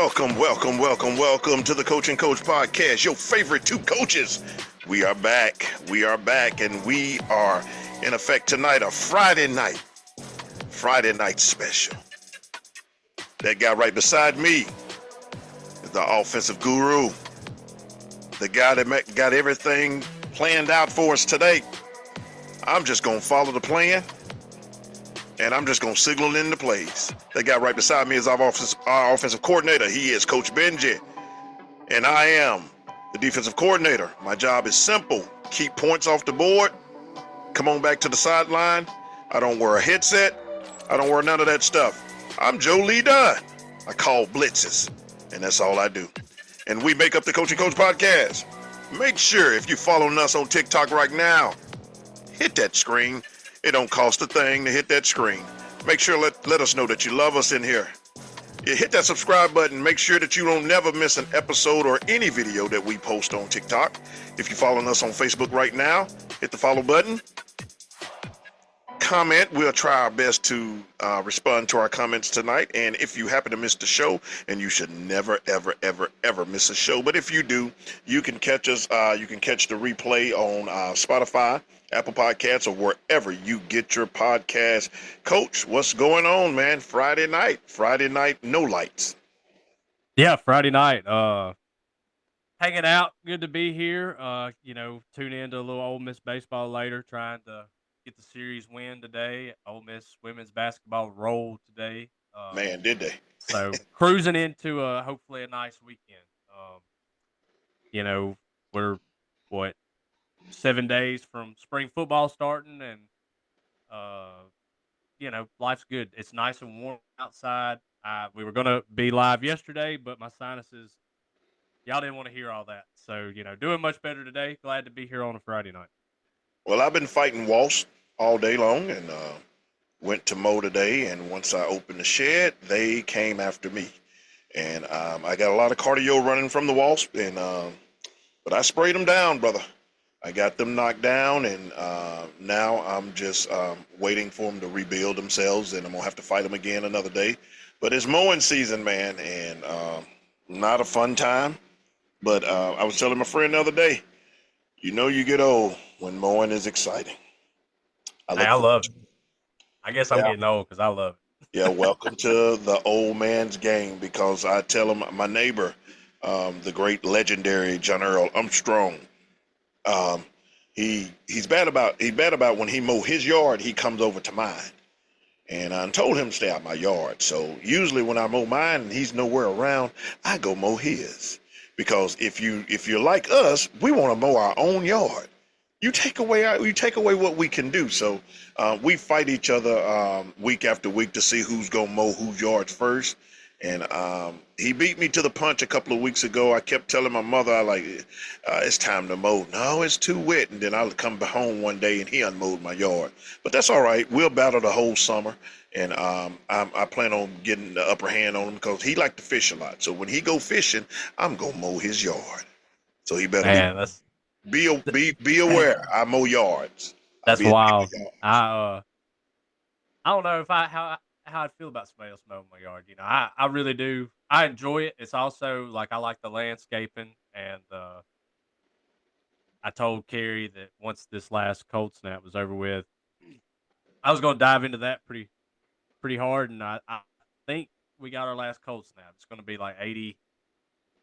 Welcome to the Coach and Coach podcast. Your favorite two coaches. We are back, and we are in effect tonight. A Friday night special. That guy right beside me is the offensive guru, the guy that got everything planned out for us today. I'm just gonna follow the plan, and I'm just gonna signal in the plays. That guy right beside me is our offensive coordinator. He is Coach Benji, and I am the defensive coordinator. My job is simple: keep points off the board. Come on back to the sideline. I don't wear a headset. I don't wear none of that stuff. I'm Joe Lee Dunn. I call blitzes, and that's all I do. And we make up the Coach and Coach podcast. Make sure if you're following us on TikTok right now, hit that screen. It don't cost a thing to hit that screen. Make sure let us know that you love us in here. You hit that subscribe button. Make sure that you don't never miss an episode or any video that we post on TikTok. If you're following us on Facebook right now, hit the follow button. Comment. We'll try our best to respond to our comments tonight. And if you happen to miss the show, and you should never, ever miss a show, but if you do, you can catch us. You can catch the replay on Spotify, Apple Podcasts, or wherever you get your podcast. Coach, what's going on, man? Friday night, no lights. Yeah, Friday night. Hanging out. Good to be here. Tune in to a little Ole Miss baseball later, trying to get the series win today. Ole Miss women's basketball rolled today. Man, did they? So cruising into hopefully a nice weekend. We're 7 days from spring football starting, and life's good. It's nice and warm outside. We were gonna be live yesterday, but my sinuses, y'all didn't want to hear all that. So doing much better today. Glad to be here on a Friday night. Well, I've been fighting wasps all day long, and went to mow today. And once I opened the shed, they came after me, and I got a lot of cardio running from the wasp. And but I sprayed them down, brother. I got them knocked down, and now I'm just waiting for them to rebuild themselves, and I'm gonna have to fight them again another day. But it's mowing season, man, and not a fun time. But I was telling my friend the other day, you get old when mowing is exciting. I love it. I guess I'm getting old because I love it. Yeah, welcome to the old man's game, because I tell him, my neighbor, the great legendary John Earl Armstrong, he's bad about when he mow his yard, he comes over to mine. And I told him to stay out my yard. So usually when I mow mine and he's nowhere around, I go mow his. Because if you're like us, we want to mow our own yard. You take away what we can do. So we fight each other week after week to see who's gonna mow whose yards first. And he beat me to the punch a couple of weeks ago. I kept telling my mother, it's time to mow. No, it's too wet. And then I'll come home one day and he unmowed my yard. But that's all right. We'll battle the whole summer. And I plan on getting the upper hand on him, because he likes to fish a lot. So when he go fishing, I'm gonna mow his yard. So he better be aware. I mow yards. That's wild. I don't know how I'd feel about somebody else mowing my yard. I really do. I enjoy it. It's also like I like the landscaping, and I told Carrie that once this last cold snap was over with, I was going to dive into that pretty hard, and I think we got our last cold snap. It's going to be like 80,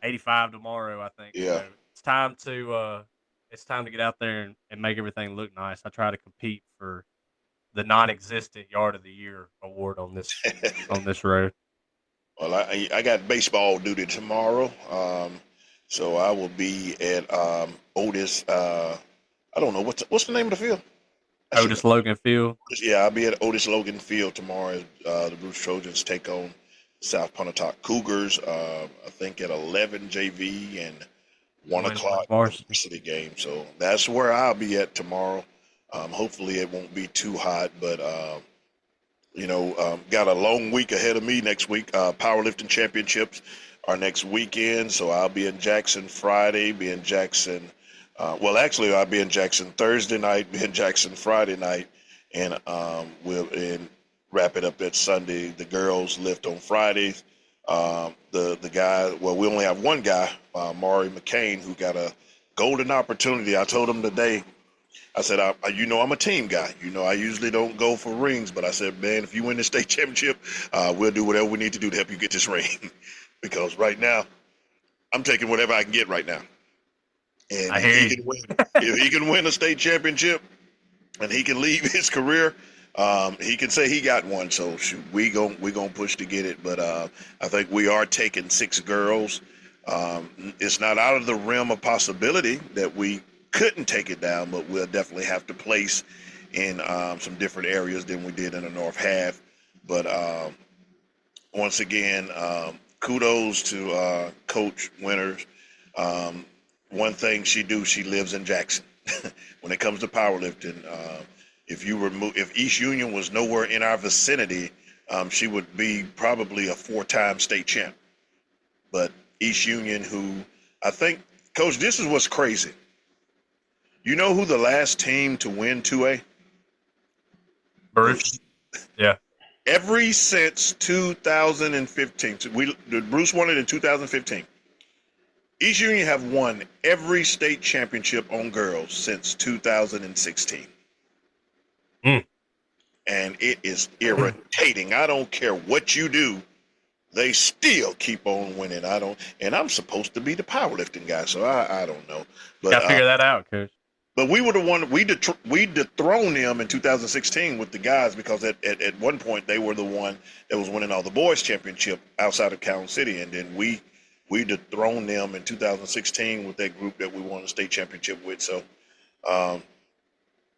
85 tomorrow, I think. Yeah. So it's time to get out there and make everything look nice. I try to compete for the non-existent Yard of the Year award on this road. Well, I got baseball duty tomorrow, so I will be at Otis. I don't know what's the name of the field. Otis Logan Field. Yeah, I'll be at Otis Logan Field tomorrow. The Bruce Trojans take on South Pontotoc Cougars. I think at 11 JV and 1 o'clock varsity game. So that's where I'll be at tomorrow. Hopefully it won't be too hot, but got a long week ahead of me next week. Powerlifting championships are next weekend, so I'll be in Jackson Friday, be in Jackson. I'll be in Jackson Thursday night, be in Jackson Friday night, and we'll wrap it up at Sunday. The girls lift on Fridays. The guy, well, we only have one guy, Maury McCain, who got a golden opportunity. I told him today, I said, I'm a team guy. I usually don't go for rings, but I said, man, if you win the state championship, we'll do whatever we need to do to help you get this ring. Because right now, I'm taking whatever I can get right now. And I hear you. If he can win a state championship and he can leave his career, he can say he got one. So we gonna push to get it. But I think we are taking 6 girls. It's not out of the realm of possibility that we couldn't take it down, but we'll definitely have to place in some different areas than we did in the North half. But once again, kudos to Coach Winters. One thing she lives in Jackson. When it comes to powerlifting, if East Union was nowhere in our vicinity, she would be probably a 4-time state champ. But East Union, who I think, Coach, this is what's crazy. You know who the last team to win 2A? Bruce. Yeah. Every since 2015. Bruce won it in 2015. East Union have won every state championship on girls since 2016. And it is irritating. I don't care what you do. They still keep on winning. And I'm supposed to be the powerlifting guy, so I don't know. But Got to figure that out, Coach. But we would have won. We dethroned them in 2016 with the guys because at one point they were the one that was winning all the boys championship outside of Council City, and then we dethroned them in 2016 with that group that we won the state championship with. So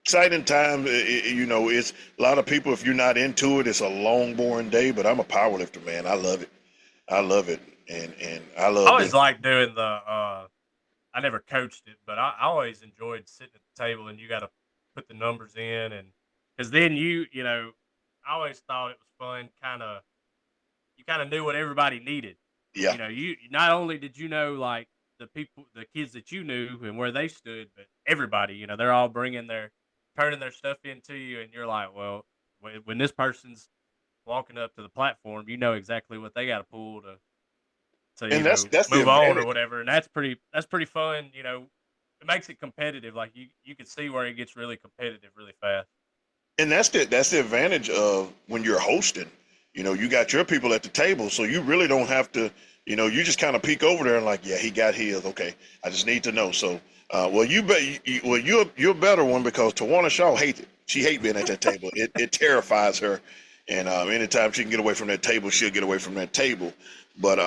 exciting time. It's a lot of people. If you're not into it, it's a long, boring day. But I'm a powerlifter, man. I love it. And I love. I always liked doing the. I never coached it, but I always enjoyed sitting at the table and you got to put the numbers in, and because then I always thought it was fun. You kind of knew what everybody needed. Yeah. You not only did you know like the kids that you knew and where they stood, but everybody. They're all turning their stuff into you, and you're like, well, when this person's walking up to the platform, you know exactly what they got to pull to that's move on or whatever, and that's pretty fun. It makes it competitive. Like you can see where it gets really competitive really fast. And that's the advantage of when you're hosting. You got your people at the table, so you really don't have to. You just kind of peek over there and like, yeah, he got his. Okay, I just need to know. So, you're a better one because Tawana Shaw hates it. She hates being at that table. It terrifies her, and anytime she can get away from that table, she'll get away from that table. But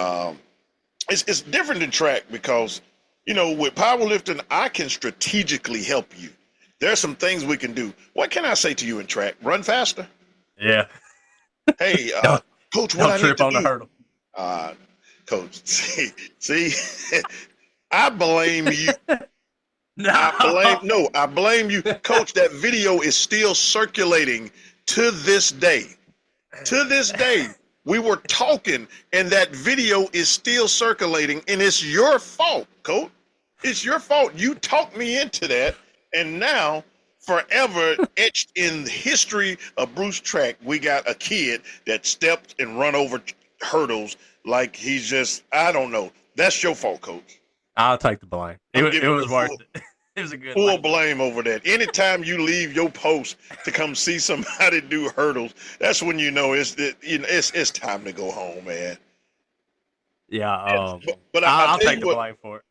it's different than track because, with powerlifting, I can strategically help you. There are some things we can do. What can I say to you in track? Run faster. Yeah. Hey, Coach, what don't I trip need to on do? the hurdle. Coach, see, I blame you. No. I blame you, Coach. That video is still circulating to this day. To this day. We were talking, and that video is still circulating, and it's your fault, Coach. It's your fault. You talked me into that, and now, forever etched in the history of Bruce Track, we got a kid that stepped and run over hurdles like he's just, I don't know. That's your fault, Coach. I'll take the blame. It was worth it. It was a good full blame over that. Anytime you leave your post to come see somebody do hurdles, that's when it's time to go home, man. Yeah, but I'll take the blame for it.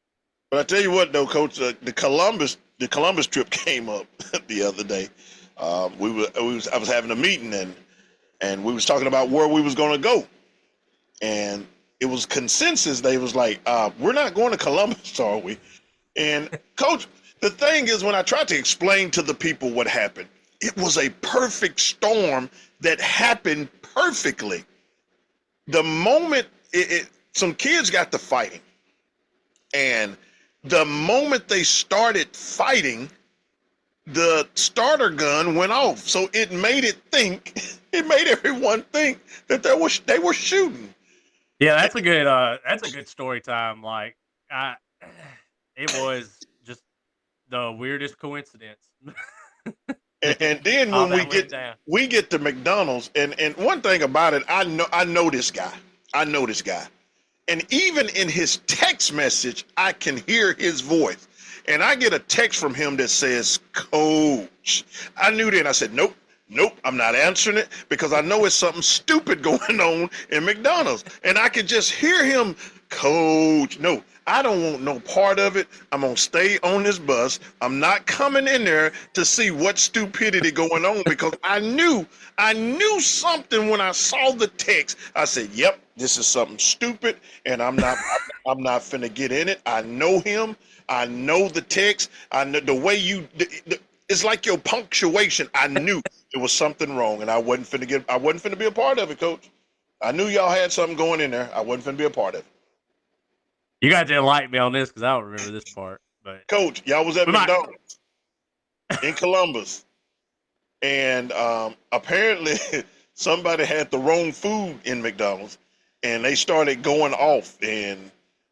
But I tell you what, though, Coach, the Columbus trip came up the other day. I was having a meeting and we was talking about where we was going to go, and it was consensus. They was like, we're not going to Columbus, are we? And Coach. The thing is, when I tried to explain to the people what happened, it was a perfect storm that happened perfectly. The moment some kids got to fighting, and the moment they started fighting, the starter gun went off. So it made everyone think that they were shooting. Yeah, that's a good story time. Like it was the weirdest coincidence. and then when we get to McDonald's, and one thing about it, I know this guy. I know this guy. And even in his text message, I can hear his voice. And I get a text from him that says, Coach. I knew then. I said, nope, I'm not answering it because I know it's something stupid going on in McDonald's. And I could just hear him, Coach. No, I don't want no part of it. I'm going to stay on this bus. I'm not coming in there to see what stupidity going on because I knew something when I saw the text. I said, yep, this is something stupid and I'm not finna get in it. I know him. I know the text. I know the way it's like your punctuation. I knew there was something wrong and I wasn't finna be a part of it, Coach. I knew y'all had something going in there. I wasn't finna be a part of it. You got to enlighten me on this because I don't remember this part. But Coach, y'all was at McDonald's in Columbus, and apparently somebody had the wrong food in McDonald's, and they started going off. And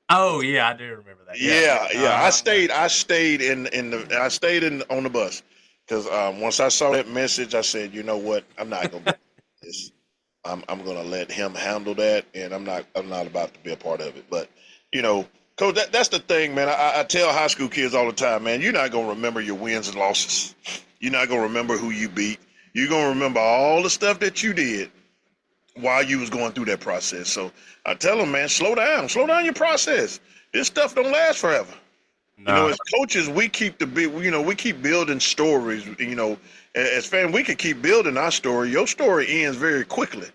oh yeah, I do remember that. Yeah. I stayed on the bus because once I saw that message, I said, you know what, I'm not gonna do this. I'm gonna let him handle that, and I'm not about to be a part of it. But you know, Coach, that's the thing, man. I tell high school kids all the time, man, you're not going to remember your wins and losses. You're not going to remember who you beat. You're going to remember all the stuff that you did while you was going through that process. So I tell them, man, slow down your process. This stuff don't last forever. No. You know, as coaches, we keep building stories. You know, as fans, we can keep building our story. Your story ends very quickly.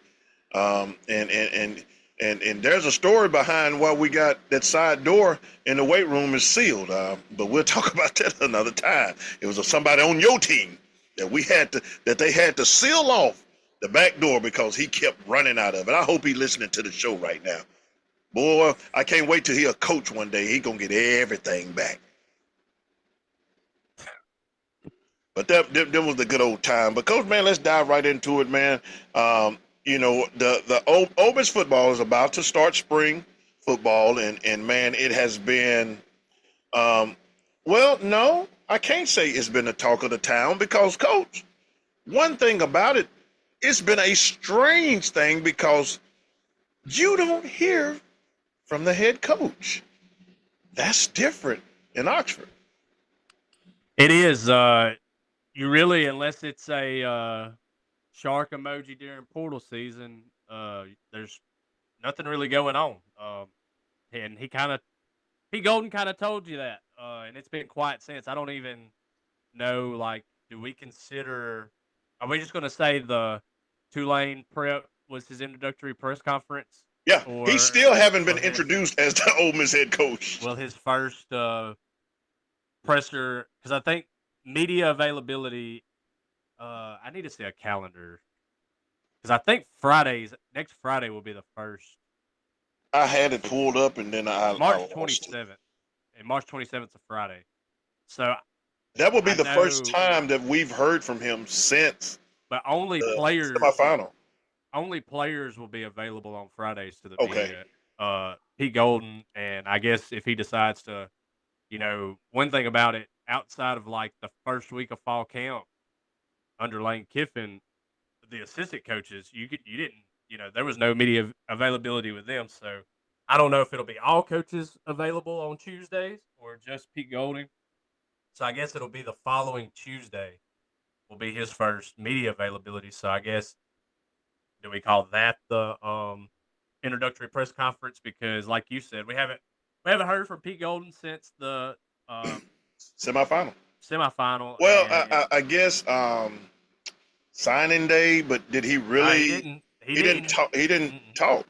And there's a story behind why we got that side door in the weight room is sealed. But we'll talk about that another time. It was somebody on your team that they had to seal off the back door because he kept running out of it. I hope he's listening to the show right now. Boy, I can't wait till he a coach one day. He gonna get everything back. But that was the good old time. But Coach, man, let's dive right into it, man. You know, the Ole Miss football is about to start spring football, and man, it has been, well, no, I can't say it's been the talk of the town because, Coach, one thing about it, it's been a strange thing because you don't hear from the head coach. That's different in Oxford. It is. You really, unless it's a shark emoji during portal season, there's nothing really going on. And Pete Golden kind of told you that, and it's been quiet since. I don't even know, like, are we just going to say the Tulane prep was his introductory press conference? Yeah, he still haven't been introduced as the Ole Miss head coach. Well, his first presser, because I think media availability, I need to see a calendar because I think next Friday will be the first. I had it pulled up and then March 27th, and March 27th is a Friday. So that will be the first time that we've heard from him since. But only players semifinal. Only players will be available on Fridays to the media. Pete Golden, and I guess if he decides to, you know, one thing about it, outside of like the first week of fall camp under Lane Kiffin, the assistant coaches, there was no media availability with them. So I don't know if it'll be all coaches available on Tuesdays or just Pete Golding. So I guess it'll be the following Tuesday will be his first media availability. So I guess, do we call that the introductory press conference? Because like you said, we haven't heard from Pete Golden since the semifinal. Well, I guess signing day, but did he really? He didn't talk.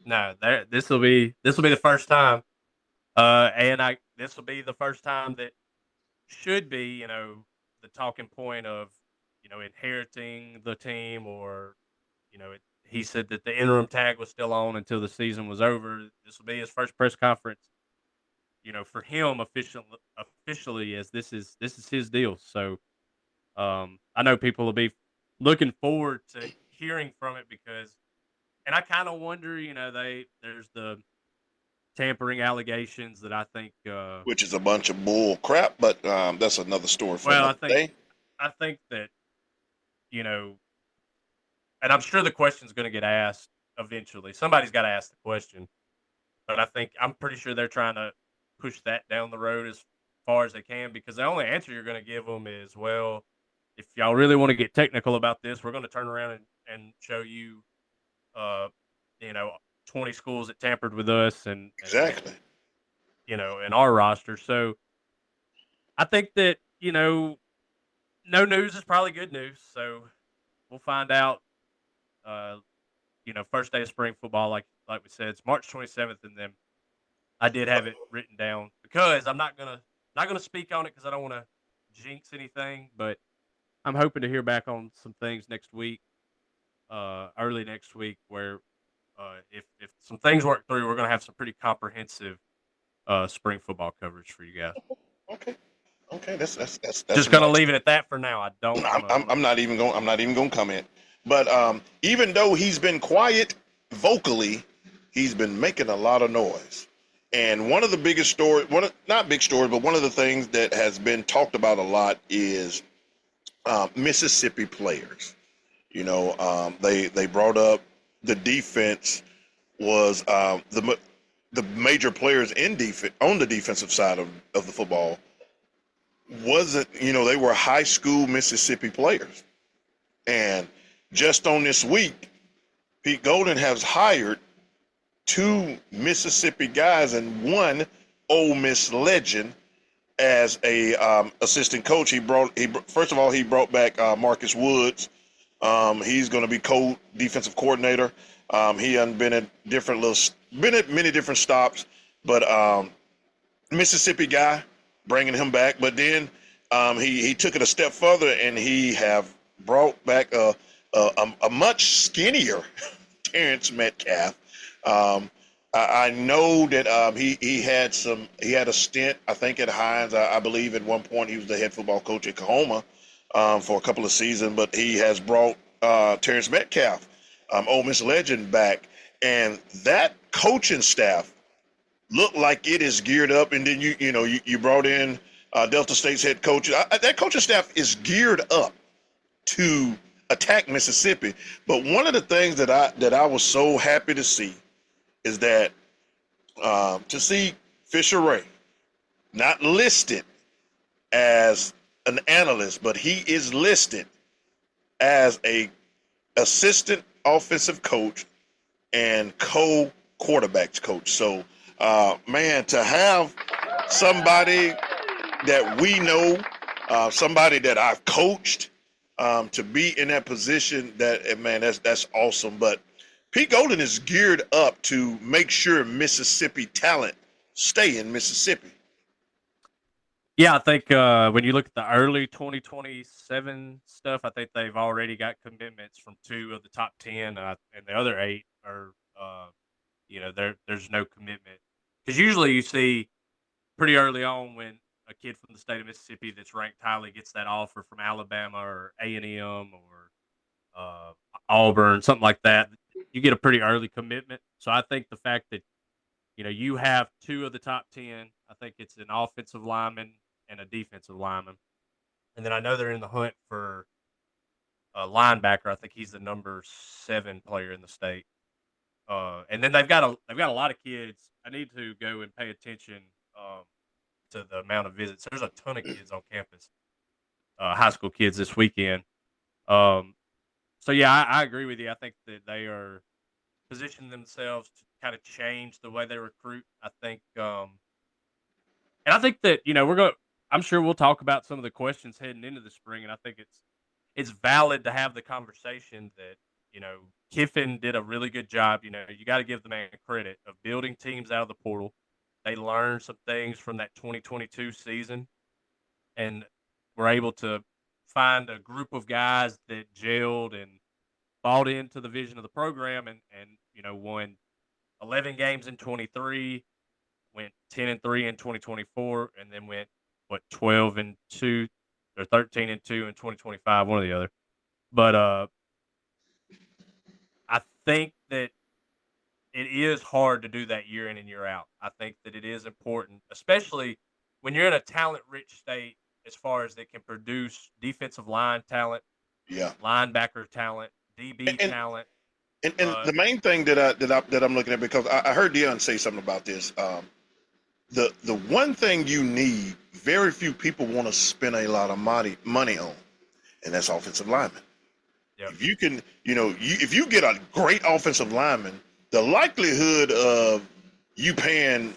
No, this will be the first time, and this will be the first time that should be, you know, the talking point of, you know, inheriting the team, or, you know, he said that the interim tag was still on until the season was over. This will be his first press conference, you know, for him officially, as this is his deal. So I know people will be looking forward to hearing from it because, and I kind of wonder, you know, there's the tampering allegations that I think, which is a bunch of bull crap, but that's another story for another day. I think that, you know, and I'm sure the question's going to get asked eventually. Somebody's got to ask the question. But I'm pretty sure they're trying to push that down the road as far as they can, because the only answer you're going to give them is, well, if y'all really want to get technical about this, we're going to turn around and show you, uh, you know, 20 schools that tampered with us Exactly. in our roster. So I think that, no news is probably good news. So we'll find out, uh, first day of spring football, like we said, it's March 27th, and then I did have it written down because I'm not gonna speak on it because I don't want to jinx anything. But I'm hoping to hear back on some things next week, early next week, where if some things work through, we're gonna have some pretty comprehensive spring football coverage for you guys. Okay. Okay. That's Just some gonna nice. leave it at that for now. I don't want to. I'm not even going. I'm not even going to comment. But even though he's been quiet vocally, he's been making a lot of noise. And one of the biggest stories, not big stories, but one of the things that has been talked about a lot is Mississippi players. They brought up the defense was the major players in defense on the defensive side of the football wasn't, they were high school Mississippi players. And just on this week, Pete Golden has hired two Mississippi guys and one Ole Miss legend as a assistant coach. First of all, he brought back Marcus Woods. He's going to be co-defensive coordinator. He has been at been at many different stops, but Mississippi guy, bringing him back. But then he took it a step further, and he have brought back a much skinnier Terrence Metcalf. I know that he had a stint, I think, at Hines. I believe at one point he was the head football coach at Oklahoma for a couple of seasons, but he has brought Terrence Metcalf, Ole Miss legend, back, and that coaching staff looked like it is geared up. And then you brought in Delta State's head coach. That coaching staff is geared up to attack Mississippi. But one of the things that I was so happy to see is that to see Fisher Ray not listed as an analyst, but he is listed as a assistant offensive coach and co-quarterbacks coach. So, man, to have somebody that we know, somebody that I've coached, to be in that position, that's awesome. But Pete Golden is geared up to make sure Mississippi talent stay in Mississippi. Yeah, I think when you look at the early 2027 stuff, I think they've already got commitments from 2 of the top 10, and the other 8 are, there's no commitment. Because usually you see pretty early on when a kid from the state of Mississippi that's ranked highly gets that offer from Alabama or A&M or Auburn, something like that, you get a pretty early commitment. So I think the fact that you have 2 of the top 10, I think it's an offensive lineman and a defensive lineman, and then I know they're in the hunt for a linebacker. I think he's the number 7 player in the state. And then they've got a lot of kids. I need to go and pay attention to the amount of visits. There's a ton of kids on campus, high school kids this weekend. So yeah, I agree with you. I think that they are positioning themselves to kind of change the way they recruit. I think, and I think that I'm sure we'll talk about some of the questions heading into the spring, and I think it's valid to have the conversation that Kiffin did a really good job. You got to give the man credit of building teams out of the portal. They learned some things from that 2022 season, and were able to find a group of guys that gelled and bought into the vision of the program, and won 11 games in 23, went 10-3 in 2024, and then went 12-2 or 13-2 in 2025, one or the other. But I think that it is hard to do that year in and year out. I think that it is important, especially when you're in a talent-rich state, as far as that can produce defensive line talent, Yeah. linebacker talent, DB And talent. And But the main thing that I'm looking at, because I heard Dion say something about this. The one thing you need, very few people want to spend a lot of money on, and that's offensive linemen. yep, If you can, if you get a great offensive lineman, the likelihood of you paying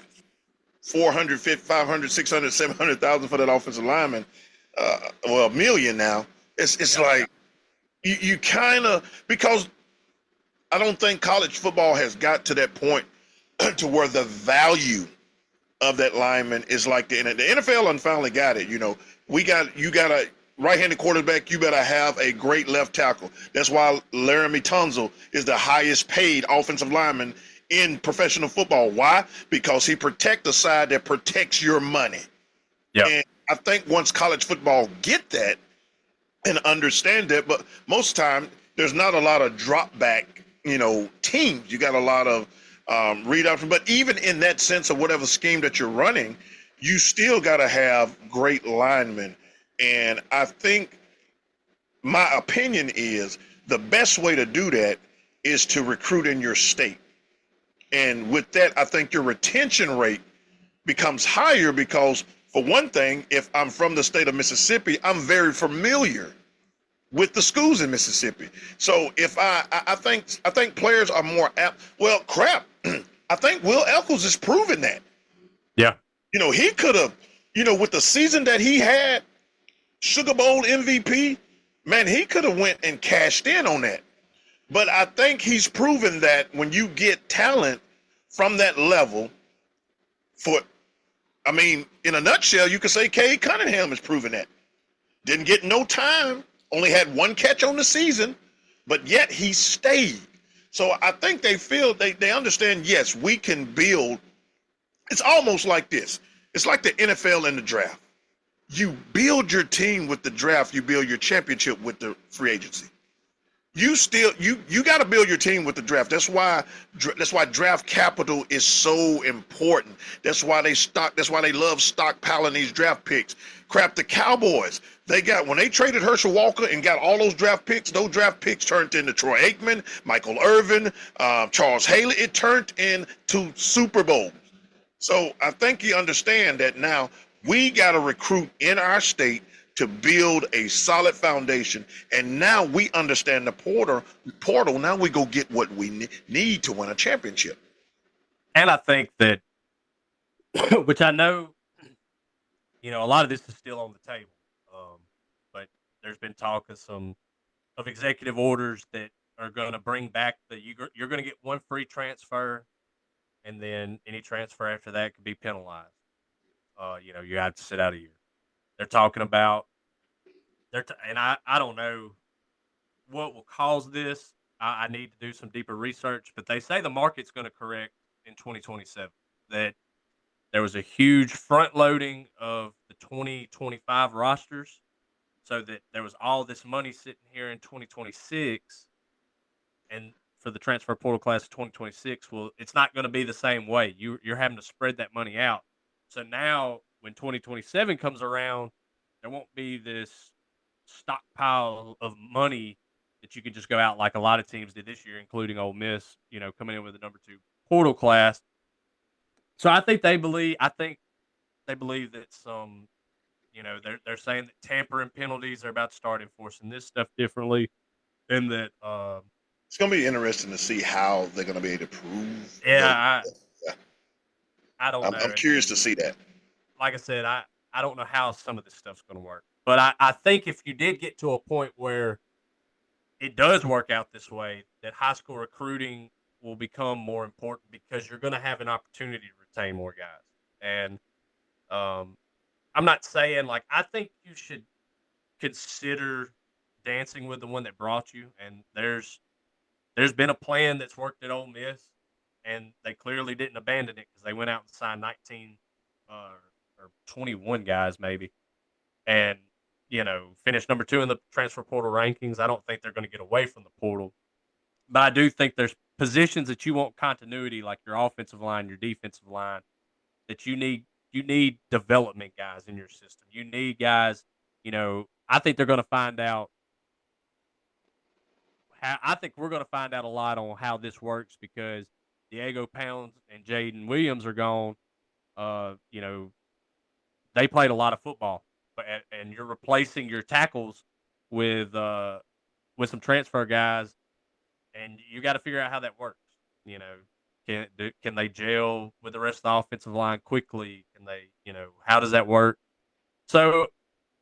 400, 500, 600, 700,000 for that offensive lineman, well, a million now. It's yep, like you kind of, because I don't think college football has got to that point to where the value of that lineman is like the NFL. And finally got it. You got a right-handed quarterback. You better have a great left tackle. That's why Laramie Tunzel is the highest paid offensive lineman in professional football. Why? Because he protects the side that protects your money. yep. And I think once college football get that and understand that, but most of the time there's not a lot of drop back, teams. You got a lot of read options, but even in that sense of whatever scheme that you're running, you still got to have great linemen. And I think my opinion is the best way to do that is to recruit in your state. And with that, I think your retention rate becomes higher because, for one thing, if I'm from the state of Mississippi, I'm very familiar with the schools in Mississippi. So if I think players are more apt. Well, crap. I think Will Eccles is proving that. Yeah. He could have, with the season that he had, Sugar Bowl MVP, man, he could have went and cashed in on that. But I think he's proven that when you get talent from that level, in a nutshell, you could say Cade Cunningham is proving that. Didn't get no time, only had one catch on the season, but yet he stayed. So I think they understand, yes, we can build. It's almost like this. It's like the NFL and the draft. You build your team with the draft, you build your championship with the free agency. You got to build your team with the draft. That's why draft capital is so important. That's why they love stockpiling these draft picks. Crap, the Cowboys, when they traded Herschel Walker and got all those draft picks turned into Troy Aikman, Michael Irvin, Charles Haley. It turned into Super Bowls. So I think you understand that now we got to recruit in our state to build a solid foundation. And now we understand the portal. Now we go get what we need to win a championship. And I think that, which I know, a lot of this is still on the table. But there's been talk of executive orders that are going to bring back you're going to get one free transfer, and then any transfer after that could be penalized. You have to sit out a year. They're talking about and I don't know what will cause this. I need to do some deeper research, but they say the market's going to correct in 2027. That there was a huge front loading of the 2025 rosters, so that there was all this money sitting here in 2026, and for the transfer portal class of 2026, well, it's not going to be the same way. You're having to spread that money out. So now, when 2027 comes around, there won't be this stockpile of money that you can just go out like a lot of teams did this year, including Ole Miss, coming in with the number 2 portal class. So I think they believe that some, they're saying that tampering penalties are about to start enforcing this stuff differently, and that it's going to be interesting to see how they're going to be able to prove. Yeah, I don't know. I'm curious to see that. Like I said, I don't know how some of this stuff's going to work. But I think if you did get to a point where it does work out this way, that high school recruiting will become more important because you're going to have an opportunity to retain more guys. And I'm not saying, I think you should consider dancing with the one that brought you. And there's been a plan that's worked at Ole Miss, and they clearly didn't abandon it because they went out and signed 19 or 21 guys maybe, and finished number 2 in the transfer portal rankings. I don't think they're going to get away from the portal, but I do think there's positions that you want continuity, like your offensive line, your defensive line, that you need development guys in your system. You need guys. I think they're going to find out I think we're going to find out a lot on how this works because Diego Pounds and Jaden Williams are gone. You know, they played a lot of football, but and you're replacing your tackles with uh with some transfer guys, and you got to figure out how that works. You know, can they gel with the rest of the offensive line quickly? Can they, how does that work? So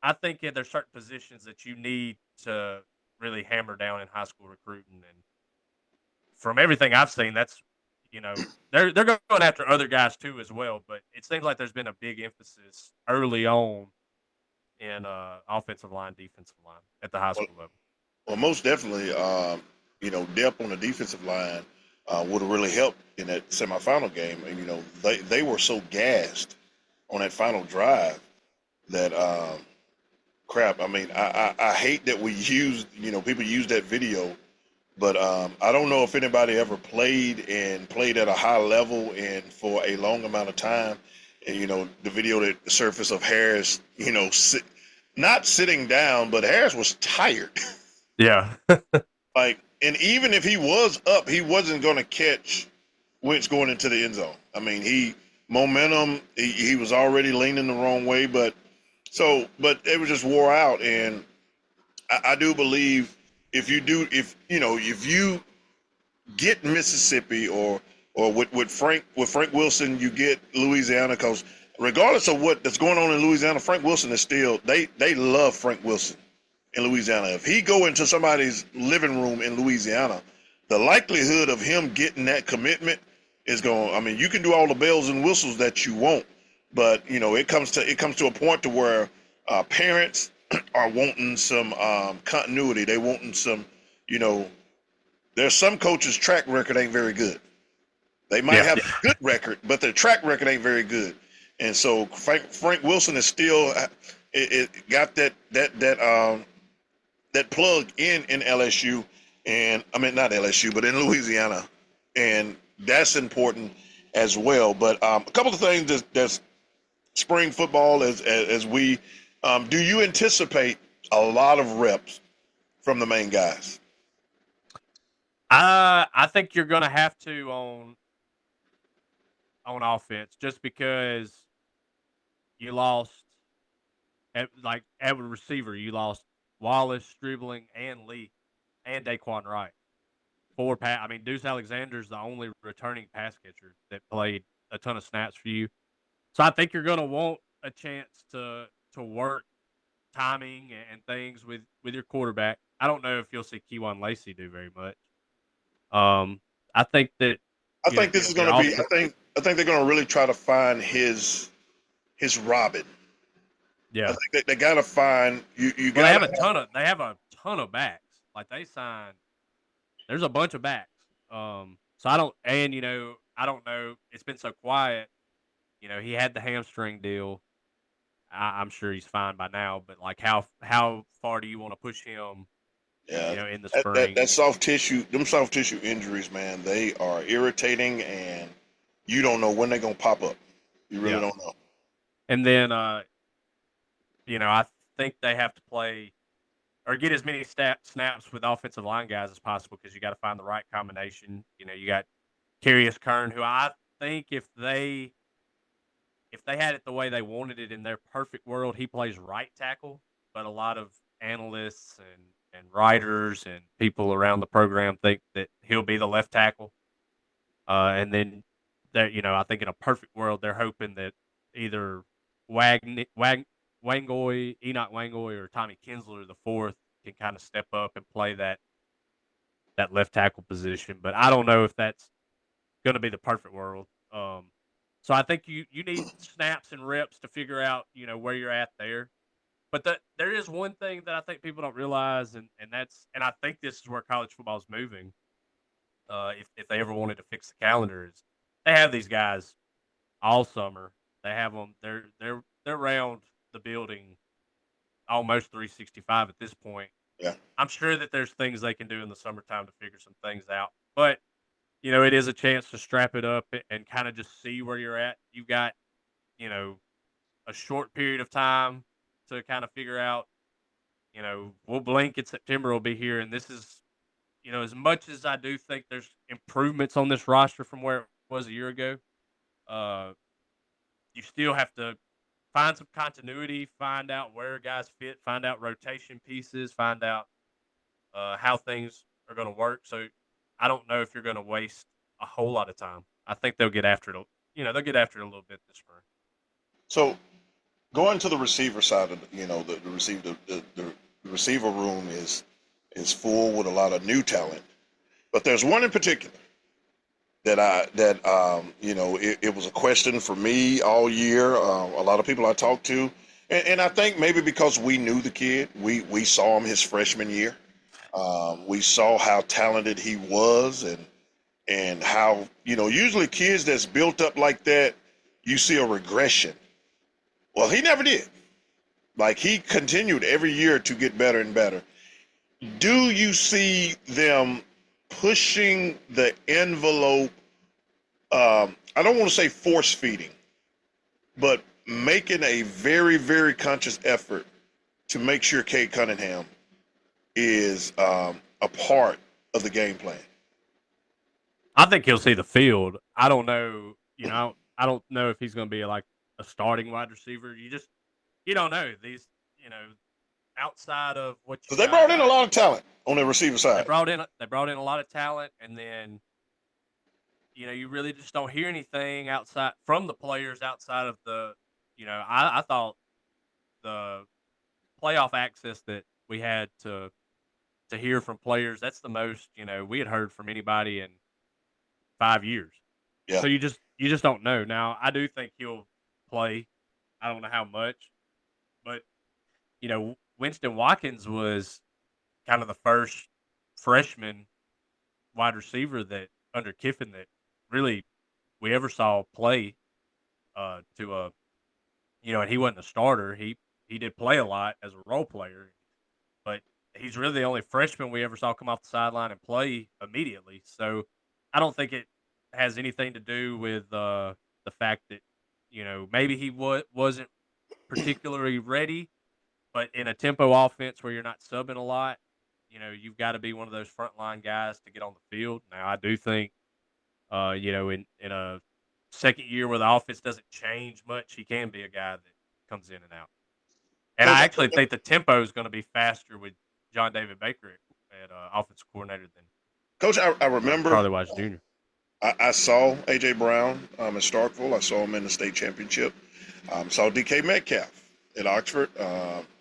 I think there's certain positions that you need to really hammer down in high school recruiting, and from everything I've seen, that's they're going after other guys too as well. But it seems like there's been a big emphasis early on in offensive line, defensive line at the high Well, school level. well, most definitely, depth on the defensive line would have really helped in that semifinal game. And they were so gassed on that final drive that crap. I mean, I hate that we used people use that video, but I don't know if anybody ever played at a high level and for a long amount of time. And the video that surfaced of Harris, not sitting down, but Harris was tired. Yeah, Like, and even if he was up, he wasn't going to catch Wentz going into the end zone. I mean, he was already leaning the wrong way, but it was just wore out. And I do believe if you get Mississippi or with Frank Wilson, you get Louisiana, because regardless of what that's going on in Louisiana, Frank Wilson is still they love Frank Wilson in Louisiana. If he go into somebody's living room in Louisiana, the likelihood of him getting that commitment is going. I mean, you can do all the bells and whistles that you want, but it comes to a point to where parents are wanting some continuity. They wanting some, there's some coaches' track record ain't very good. They might yeah, have a good record, but their track record ain't very good. And so Frank Wilson is still it got that plug in LSU, and I mean not LSU, but in Louisiana, and that's important as well. But a couple of things that's spring football as we do you anticipate a lot of reps from the main guys? I think you're going to have to on offense just because you lost at a receiver, you lost Wallace, Stribling, and Lee, and Daquan Wright. I mean, Deuce Alexander's the only returning pass catcher that played a ton of snaps for you. So I think you're going to want a chance to work timing and things with your quarterback. I don't know if you'll see Keywan Lacey do very much. I think that I think this is your going to be. offense. I think they're going to really try to find his Robin. I Yeah. think they got to find you. You Well, got to. they have a ton of backs. Like they signed, there's a bunch of backs. So I don't know. It's been so quiet. He had the hamstring deal. I'm sure he's fine by now. But like, how far do you want to push him? Yeah, In the that spring. soft tissue, them soft tissue injuries, man, they are irritating, and you don't know when they're gonna pop up. You really Yeah. don't know. And then I think they have to play or get as many snaps with offensive line guys as possible because you got to find the right combination. You got Carius Kern, who I think if they had it the way they wanted it in their perfect world, he plays right tackle. But a lot of analysts and writers and people around the program think that he'll be the left tackle. And then I think in a perfect world, they're hoping that either Enoch Wangoy, or Tommy Kinsler the fourth can kind of step up and play that left tackle position. But I don't know if that's going to be the perfect world. So I think you need snaps and reps to figure out where you're at there. But there is one thing that I think people don't realize, and I think this is where college football is moving. If they ever wanted to fix the calendar, is they have these guys all summer. They have them. They're around the building almost 365 at this point. Yeah, I'm sure that there's things they can do in the summertime to figure some things out. But it is a chance to strap it up and kind of just see where you're at. You've got you know a short period of time to kind of figure out. We'll blink and September will be here, and this is as much as I do think there's improvements on this roster from where it was a year ago, uh, you still have to find some continuity, find out where guys fit, find out rotation pieces, find out how things are going to work. So I don't know if you're going to waste a whole lot of time. I think they'll get after it. They'll get after it a little bit this spring. So going to the receiver side of the receiver room is full with a lot of new talent, but there's one in particular it was a question for me all year. A lot of people I talked to, and I think maybe because we knew the kid, we saw him his freshman year. We saw how talented he was, and how usually kids that's built up like that, you see a regression. Well, he never did. Like, he continued every year to get better and better. Do you see them pushing the envelope? I don't want to say force feeding, but making a very, very conscious effort to make sure Cade Cunningham is a part of the game plan. I think he'll see the field. I don't know. I don't know if he's going to be like a starting wide receiver. You don't know these. Outside of what you. Because they brought in a lot of talent on the receiver side. They brought in a lot of talent, and then you really just don't hear anything outside from the players outside of the. I thought the playoff access that we had to hear from players, that's the most we had heard from anybody in 5 years. Yeah. So you just don't know. Now I do think he'll play. I don't know how much, but Winston Watkins was kind of the first freshman wide receiver that under Kiffin that really we ever saw play and he wasn't a starter. He did play a lot as a role player, but he's really the only freshman we ever saw come off the sideline and play immediately. So I don't think it has anything to do with the fact that maybe he wasn't particularly ready. But in a tempo offense where you're not subbing a lot, you've got to be one of those frontline guys to get on the field. Now, I do think, in a second year where the offense doesn't change much, he can be a guy that comes in and out. And I actually think the tempo is going to be faster with John David Baker at offensive coordinator than Coach. I remember Charlie Wise Jr. I saw A.J. Brown in Starkville. I saw him in the state championship. Saw D.K. Metcalf at Oxford.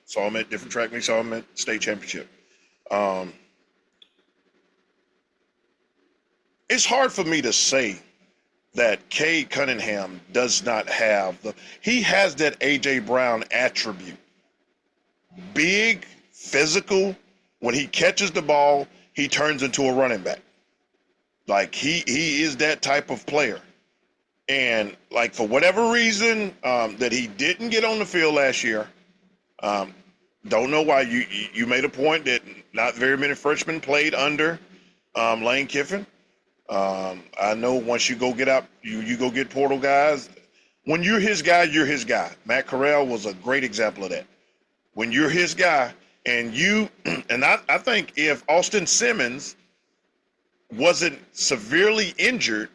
Saw him at different track meets, saw him at state championship. It's hard for me to say that Cade Cunningham does not have he has that A.J. Brown attribute. Big, physical. When he catches the ball, he turns into a running back. Like, he is that type of player. And, like, for whatever reason that he didn't get on the field last year, don't know why. You made a point that not very many freshmen played under Lane Kiffin. I know once you go get out, you go get portal guys. When you're his guy, you're his guy. Matt Corral was a great example of that. When you're his guy, and I think if Austin Simmons wasn't severely injured,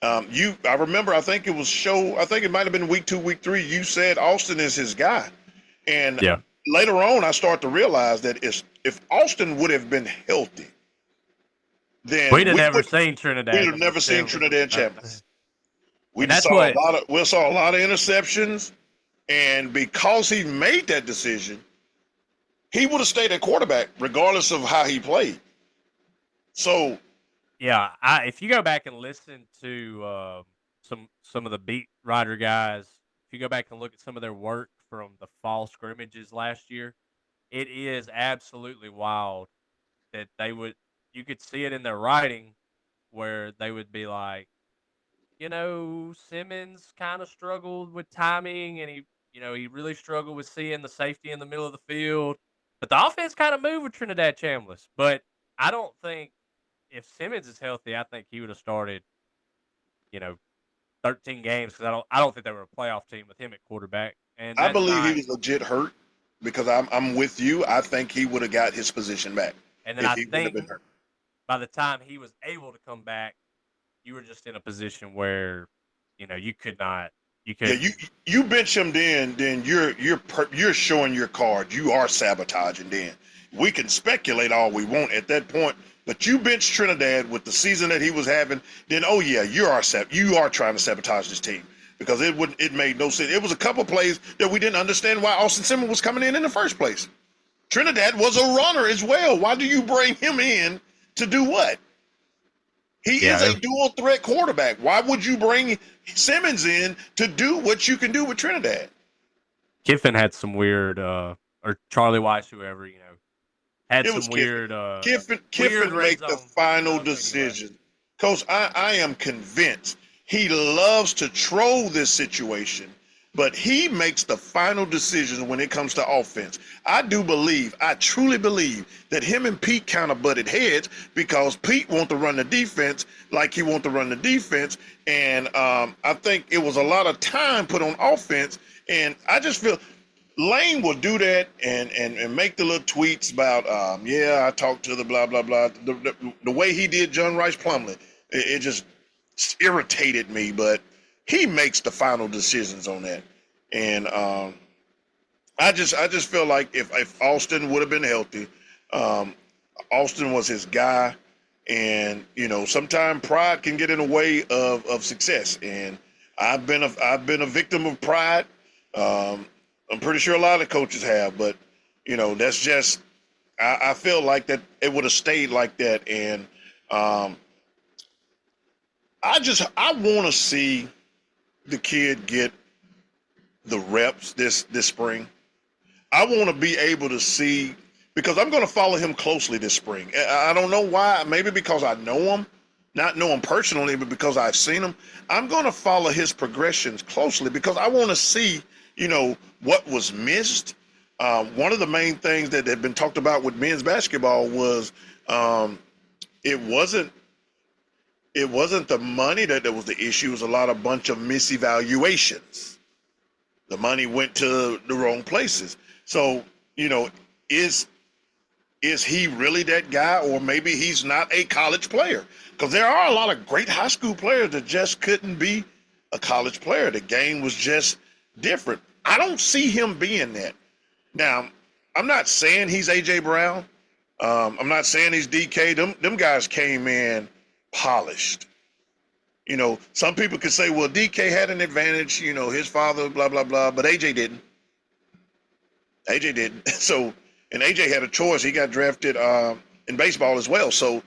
I remember, I think it might have been week 2, week 3, you said Austin is his guy. And later on, I start to realize that if Austin would have been healthy, then we'd have never seen Trinidad. We'd have never seen Trinidad Chambliss. We saw a lot of interceptions, and because he made that decision, he would have stayed at quarterback regardless of how he played. So, yeah, if you go back and listen to some of the beat writer guys, if you go back and look at some of their work from the fall scrimmages last year, it is absolutely wild that you could see it in their writing where they would be like, Simmons kind of struggled with timing, and he really struggled with seeing the safety in the middle of the field. But the offense kind of moved with Trinidad Chambliss. But I don't think if Simmons is healthy, I think he would have started, 13 games, because I don't think they were a playoff team with him at quarterback. And I believe he was legit hurt, because I'm with you. I think he would have got his position back. And then if I he wouldn't have think been hurt. by the time he was able to come back, you were just in a position where, you could not, you Yeah, couldn't. you bench him, then you're showing your card. You are sabotaging. Then we can speculate all we want at that point, but you bench Trinidad with the season that he was having. Then oh yeah, you are trying to sabotage this team because it made no sense. It was a couple plays that we didn't understand why Austin Simmons was coming in the first place. Trinidad was a runner as well. Why do you bring him in to do what? He is Yeah, a dual threat quarterback. Why would you bring Simmons in to do what you can do with Trinidad? Kiffin had some weird, or Charlie Weiss, whoever, had It was some Kiffin. weird, weird Kiffin red make the zone final stuff anyway. decision. Coach, I am convinced he loves to troll this situation, but he makes the final decision when it comes to offense. I truly believe that him and Pete kind of butted heads because Pete wants to run the defense like he wants to run the defense, and I think it was a lot of time put on offense, and I just feel Lane will do that and make the little tweets about, I talked to the blah, blah, blah. The way he did John Rice Plumlee, it just irritated me, but he makes the final decisions on that. And I just feel like if Austin would have been healthy, Austin was his guy. And, sometimes pride can get in the way of success. And I've been a victim of pride. I'm pretty sure a lot of coaches have, but that's just I feel like that it would have stayed like that, and I want to see the kid get the reps this spring. I want to be able to see because I'm going to follow him closely this spring. I don't know why, maybe because I know him, not know him personally, but because I've seen him. I'm going to follow his progressions closely because I want to see what was missed. One of the main things that had been talked about with men's basketball was it wasn't the money that was the issue. It was a bunch of misevaluations. The money went to the wrong places. So, is he really that guy, or maybe he's not a college player? Because there are a lot of great high school players that just couldn't be a college player. The game was just different. I don't see him being that. Now, I'm not saying he's A.J. Brown. I'm not saying he's DK. Them guys came in polished. Some people could say, well, DK had an advantage, his father, blah, blah, blah, but AJ didn't. AJ didn't. So, and AJ had a choice. He got drafted in baseball as well. So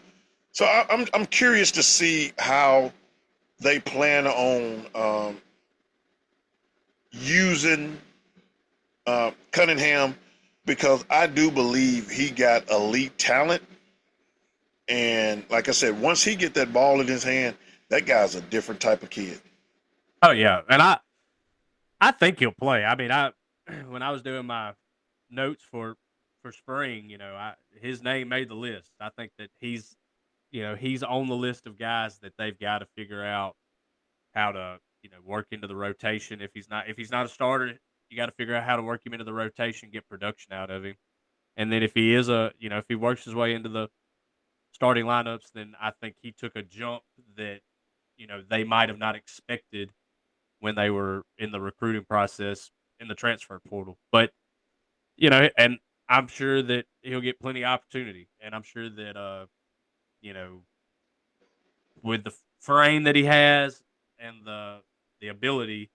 I'm curious to see how they plan on using Cunningham, because I do believe he got elite talent. And like I said, once he get that ball in his hand, that guy's a different type of kid. Oh yeah, and I think he'll play. I mean, when I was doing my notes for spring, his name made the list. I think that he's on the list of guys that they've got to figure out how to work into the rotation. If he's not a starter, you got to figure out how to work him into the rotation, get production out of him. And then if he is if he works his way into the starting lineups, then I think he took a jump that they might have not expected when they were in the recruiting process in the transfer portal. But and I'm sure that he'll get plenty of opportunity, and I'm sure that you know with the frame that he has and the ability,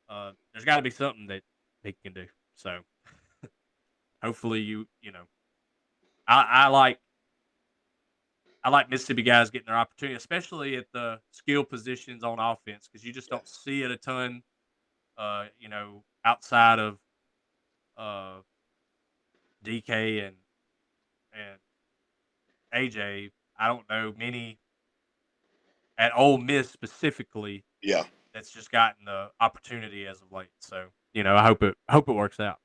there's got to be something that he can do. So hopefully, I like Mississippi guys getting their opportunity, especially at the skill positions on offense, because you just don't see it a ton. Outside of uh, DK and AJ, I don't know many at Ole Miss specifically Yeah. that's just gotten the opportunity as of late. So I hope it works out.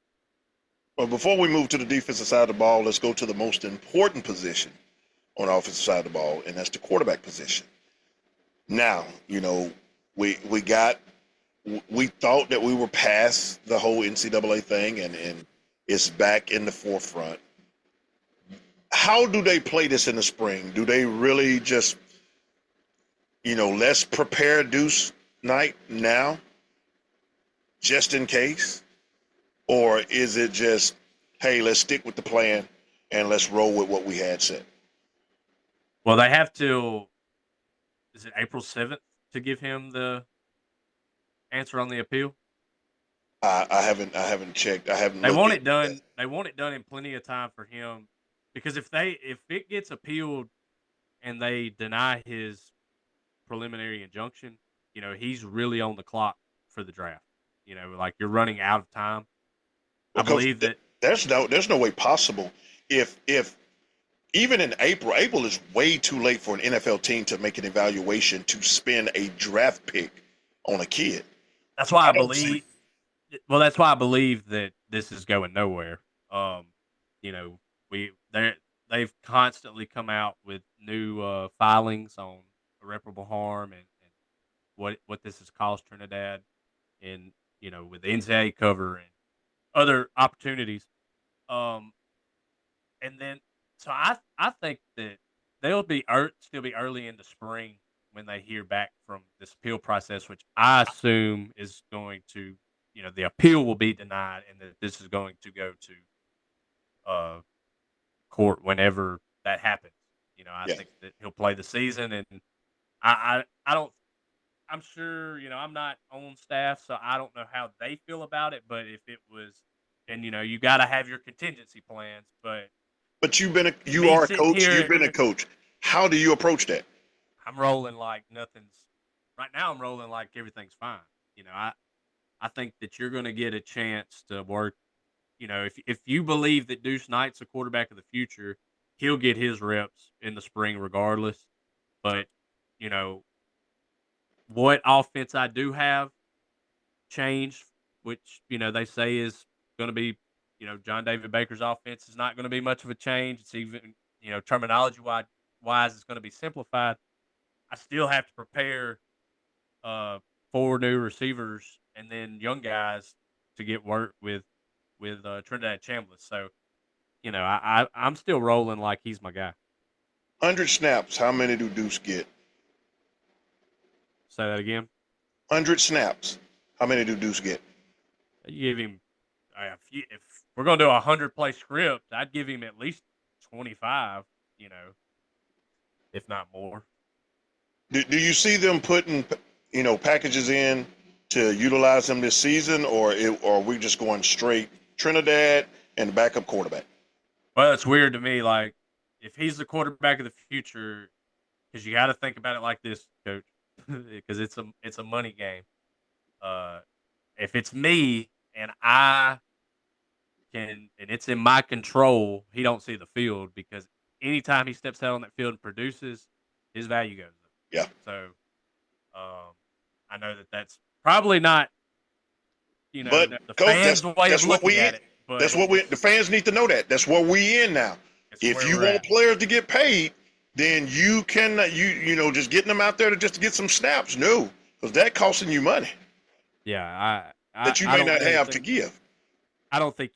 Well, before we move to the defensive side of the ball, let's go to the most important position on the offensive side of the ball, and that's the quarterback position. Now, we thought that we were past the whole NCAA thing, and it's back in the forefront. how do they play this in the spring? Do they really just, let's prepare Deuce Knight now, just in case? Or is it just, hey, let's stick with the plan and let's roll with what we had set? Well, they have till, is it April 7th to give him the answer on the appeal? I haven't checked. I haven't They looked want at it done. They want it done in plenty of time for him, because if it gets appealed and they deny his preliminary injunction, he's really on the clock for the draft. Like, you're running out of time. I because believe that. there's no way possible if even in April is way too late for an NFL team to make an evaluation to spend a draft pick on a kid. That's why I I don't see. believe. Well, that's why I believe that this is going nowhere. You know, they've constantly come out with new filings on irreparable harm and what this has cost Trinidad, and with the NCAA cover and other opportunities. Um, and then so I think that they'll still be early in the spring when they hear back from this appeal process, which I assume is going to, the appeal will be denied, and that this is going to go to uh, court whenever that happens. I Yeah. think that he'll play the season, and I don't. I'm sure, I'm not on staff, so I don't know how they feel about it. But if it was, and you got to have your contingency plans. But But you me are a sitting coach. You've here, been a coach. How do you approach that? I'm rolling like nothing's right now. I'm rolling like everything's fine. I think that you're going to get a chance to work. If you believe that Deuce Knight's the quarterback of the future, he'll get his reps in the spring regardless. But you know what offense I do have changed, which they say is going to be, John David Baker's offense is not going to be much of a change. It's even terminology wise, it's going to be simplified. I still have to prepare 4 new receivers and then young guys to get work with Trinidad Chambliss. So I'm still rolling like he's my guy. 100 snaps. How many do Deuce get? Say that again. 100 snaps. How many do Deuce get? You give him if we're gonna do a 100-play script, I'd give him at least 25. If not more. Do you see them putting packages in to utilize him this season, or are we just going straight Trinidad and the backup quarterback? Well, it's weird to me. Like, if he's the quarterback of the future, because you got to think about it like this, Coach, because it's a money game. If it's me and I and it's in my control, he don't see the field, because anytime he steps out on that field and produces, his value goes up. Yeah. So, I know that that's probably not, But the coach, fans' way that's of what looking we at in. it. But That's what the fans need to know that. That's where we in now. it's If where you we're want at. players to get paid, then you can just getting them out there to get some snaps. No, because that costing you money Yeah, that you I may don't not really have to think give. I don't think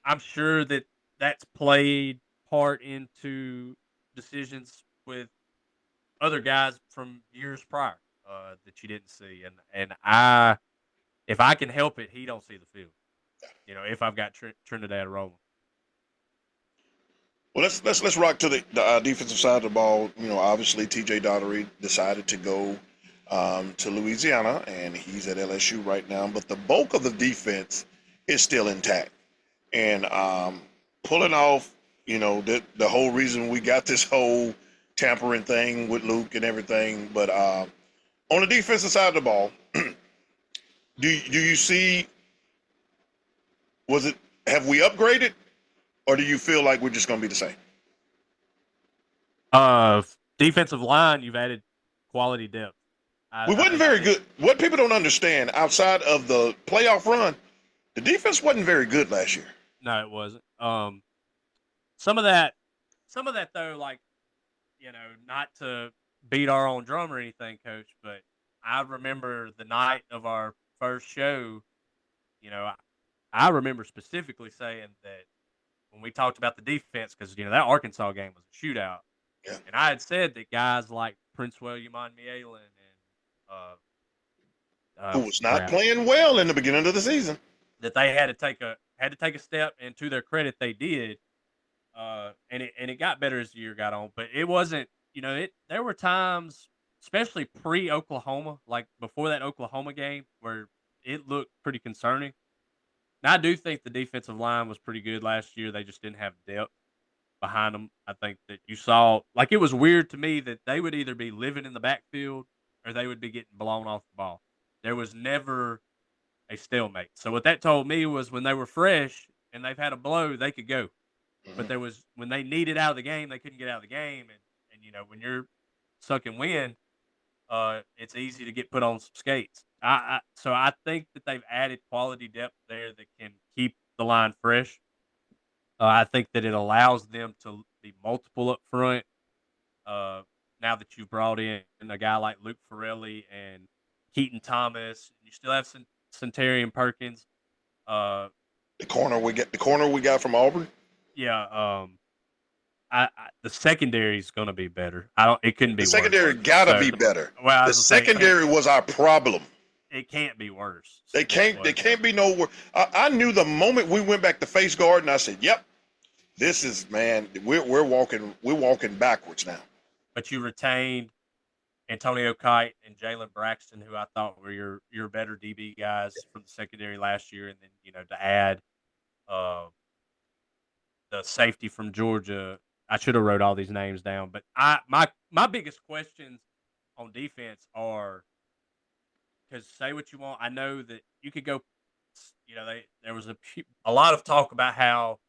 I'm sure that that's played part into decisions with other guys from years prior that you didn't see, and if I can help it, he don't see the field. If I've got Trinidad rolling. Well, let's rock to the defensive side of the ball. Obviously T.J. Daugherty decided to go to Louisiana, and he's at LSU right now. But the bulk of the defense is still intact, and pulling off, the whole reason we got this whole tampering thing with Luke and everything. But on the defensive side of the ball, do you see? Have we upgraded, or do you feel like we're just going to be the same? Defensive line, you've added quality depth. We I wasn't think very that, good. What people don't understand, outside of the playoff run, the defense wasn't very good last year. no, it wasn't. Some of that, though, like, not to beat our own drum or anything, Coach, but I remember the night of our first show. I remember specifically saying that when we talked about the defense, because that Arkansas game was a shootout, Yeah. and I had said that guys like Prince William Onyealon and Who was not crap playing well in the beginning of the season. that they had to take a step, and to their credit, they did. And it got better as the year got on, but it wasn't. There were times, especially pre Oklahoma, like before that Oklahoma game, where it looked pretty concerning. Now I do think the defensive line was pretty good last year. They just didn't have depth behind them. I think that you saw, like, it was weird to me that they would either be living in the backfield or they would be getting blown off the ball. There was never a stalemate. So what that told me was when they were fresh and they've had a blow, they could go. But Mhm. there was when they needed out of the game, they couldn't get out of the game. And when you're sucking wind, it's easy to get put on some skates. So I think that they've added quality depth there that can keep the line fresh. I think that it allows them to be multiple up front. Uh, Now that you've brought in a guy like Luke Farrelly and Keaton Thomas, you still have Centarian Perkins. Uh, The corner we got from Auburn. yeah. The secondary is going to be better. I don't. It couldn't The be worse. secondary gotta So, be better. well, I The was gonna say secondary was our problem. it can't be worse. They than it can't. They was. can't be no. I knew the moment we went back to face guard, and I said, "Yep, this is man. We're walking. We're walking backwards now." But you retained Antonio Kite and Jalen Braxton, who I thought were your better DB guys from the secondary last year, and then to add uh, the safety from Georgia. I should have wrote all these names down, but my biggest questions on defense are, because say what you want, I know that you could go. There was a lot of talk about how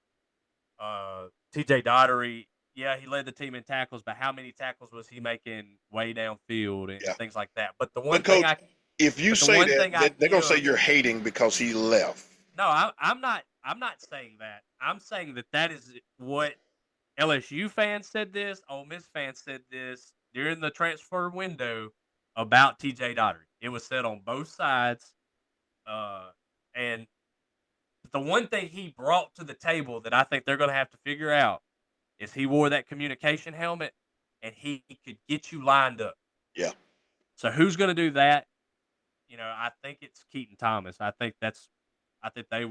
T.J. Dottery, yeah, he led the team in tackles, but how many tackles was he making way downfield and Yeah. things like that? But the one But thing coach, I if you but the say one that, thing I they're gonna say give you're hating because he left. no, I'm not. I'm not saying that. I'm saying that is what LSU fans said this. Ole Miss fans said this during the transfer window about T.J. Dottery. It was said on both sides, and the one thing he brought to the table that I think they're going to have to figure out is he wore that communication helmet and he could get you lined up. Yeah. So who's going to do that? I think it's Keaton Thomas. I think they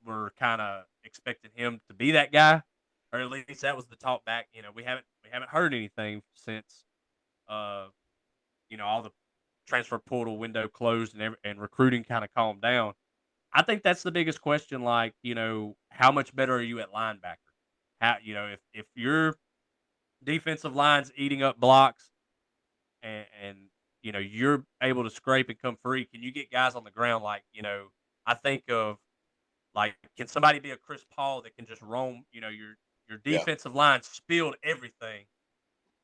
were kind of expecting him to be that guy, or at least that was the talk back. We haven't heard anything since all the transfer portal window closed and recruiting kind of calmed down. I think that's the biggest question. Like, how much better are you at linebacker? How if your defensive line's eating up blocks and you're able to scrape and come free, can you get guys on the ground? Like, I think of, like, can somebody be a Chris Paul that can just roam? Your Yeah. defensive line spilled everything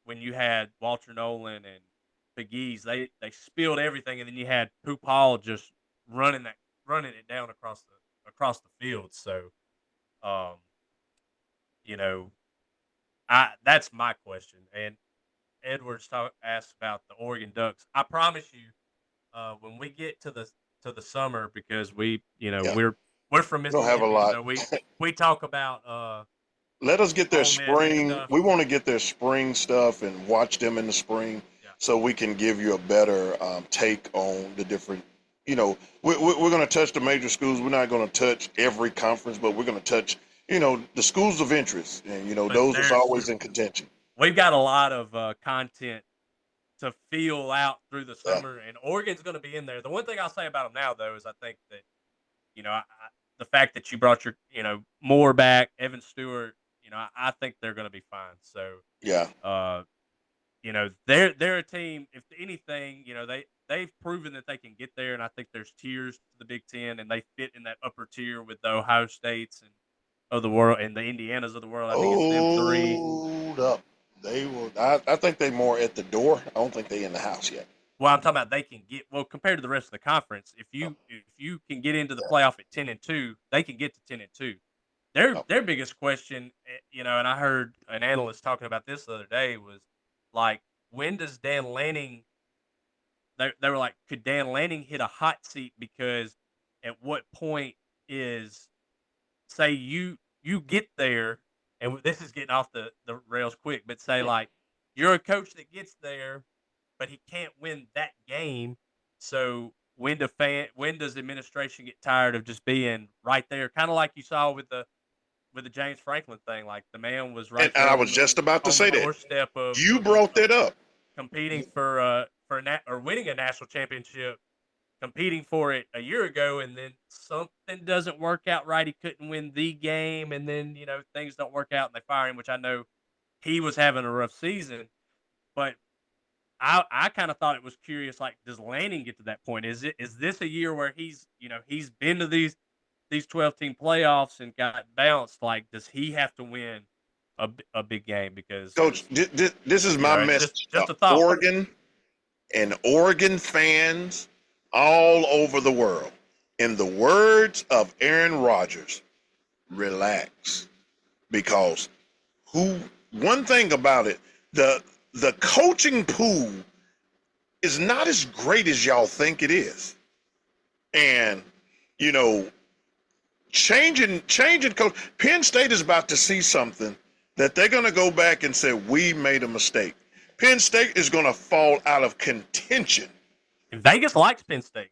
when you had Walter Nolan and McGee's. They spilled everything, and then you had Pooh Paul just running it down across the field. So, um, you know, I that's my question. And Edwards asked about the Oregon Ducks. I promise you, when we get to the summer, because Yeah. we're from We don't have a Mississippi, lot. so we talk about Let us get their Ole Miss spring. stuff. We want to get their spring stuff and watch them in the spring, Yeah. so we can give you a better take on the different. We're going to touch the major schools. We're not going to touch every conference, but we're going to touch, the schools of interest, and But those is always in contention. we've got a lot of content to feel out through the Yeah. summer, and Oregon's going to be in there. The one thing I'll say about them now, though, is I think that the fact that you brought your Moore back, Evan Stewart, I think they're going to be fine. So Yeah. they're a team. If anything, they've proven that they can get there, and I think there's tiers to the Big Ten, and they fit in that upper tier with the Ohio States and of the world and the Indianas of the world. I think it's them three. Hold up. They will. I think they more at the door. I don't think they in the house yet. Well, I'm talking about they can get compared to the rest of the conference. If Oh, you can get into the yeah. playoff at 10-2, they can get to 10-2. Their Oh, their biggest question, and I heard an analyst talking about this the other day, was like, when does Dan Lanning? They were like, could Dan Lanning hit a hot seat? Because at what point is, say, you you get there, and this is getting off the rails quick, but say like you're a coach that gets there, but he can't win that game. So when does the administration get tired of just being right there, kind of like you saw with the James Franklin thing? Like the man was right And there I was just about to on the say that. doorstep of You brought that up. competing for or winning a national championship, competing for it a year ago, and then something doesn't work out right. He couldn't win the game, and then things don't work out, and they fire him. Which I know he was having a rough season, but I kind of thought it was curious. Like, does Lanning get to that point? Is this a year where he's been to these 12-team playoffs and got bounced? Like, does he have to win a big game? Because Coach, this is my it's message just to a thought. Oregon and Oregon fans all over the world. In the words of Aaron Rodgers, relax. Because one thing about it, the coaching pool is not as great as y'all think it is. And, changing coach. Penn State is about to see something that they're going to go back and say, we made a mistake. Penn State is going to fall out of contention. Vegas likes Penn State.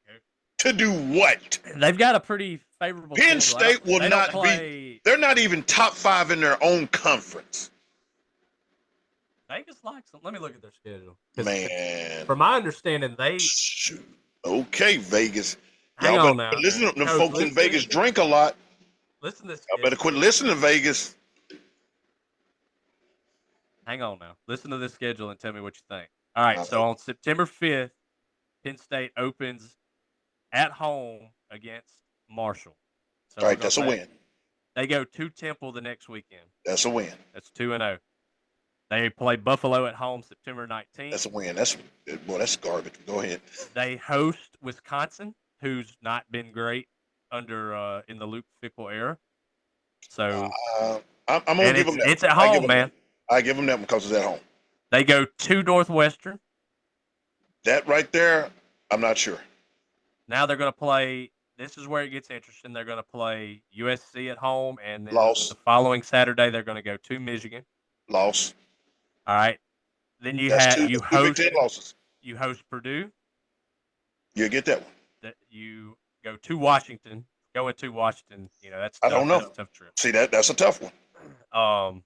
To do what? They've got a pretty favorable Penn schedule. State will not be. They're not even top 5 in their own conference. Vegas likes them. Let me look at their schedule. Man. From my understanding, they. Shoot. Okay, Vegas. Hang Y'all on better now. listen to them Coach, folks in Vegas drink a lot. Listen to this. Y'all better quit listening to Vegas. Hang on now. Listen to this schedule and tell me what you think. All right. So on September 5th, Penn State opens at home against Marshall. So All right, that's a win. They go to Temple the next weekend. That's a win. That's 2-0. They play Buffalo at home September 19th. That's a win. That's garbage. Go ahead. They host Wisconsin, who's not been great under in the Luke Fickell era. So I'm gonna give them that. It's at home, man. I give them that because it's at home. They go to Northwestern. That right there, I'm not sure. Now they're going to play. This is where it gets interesting. They're going to play USC at home, and then the following Saturday they're going to go to Michigan. Loss. All right. Then you host Purdue. You get that one. You go to Washington. Going to Washington, that's I don't know. That's a tough trip. See that's a tough one.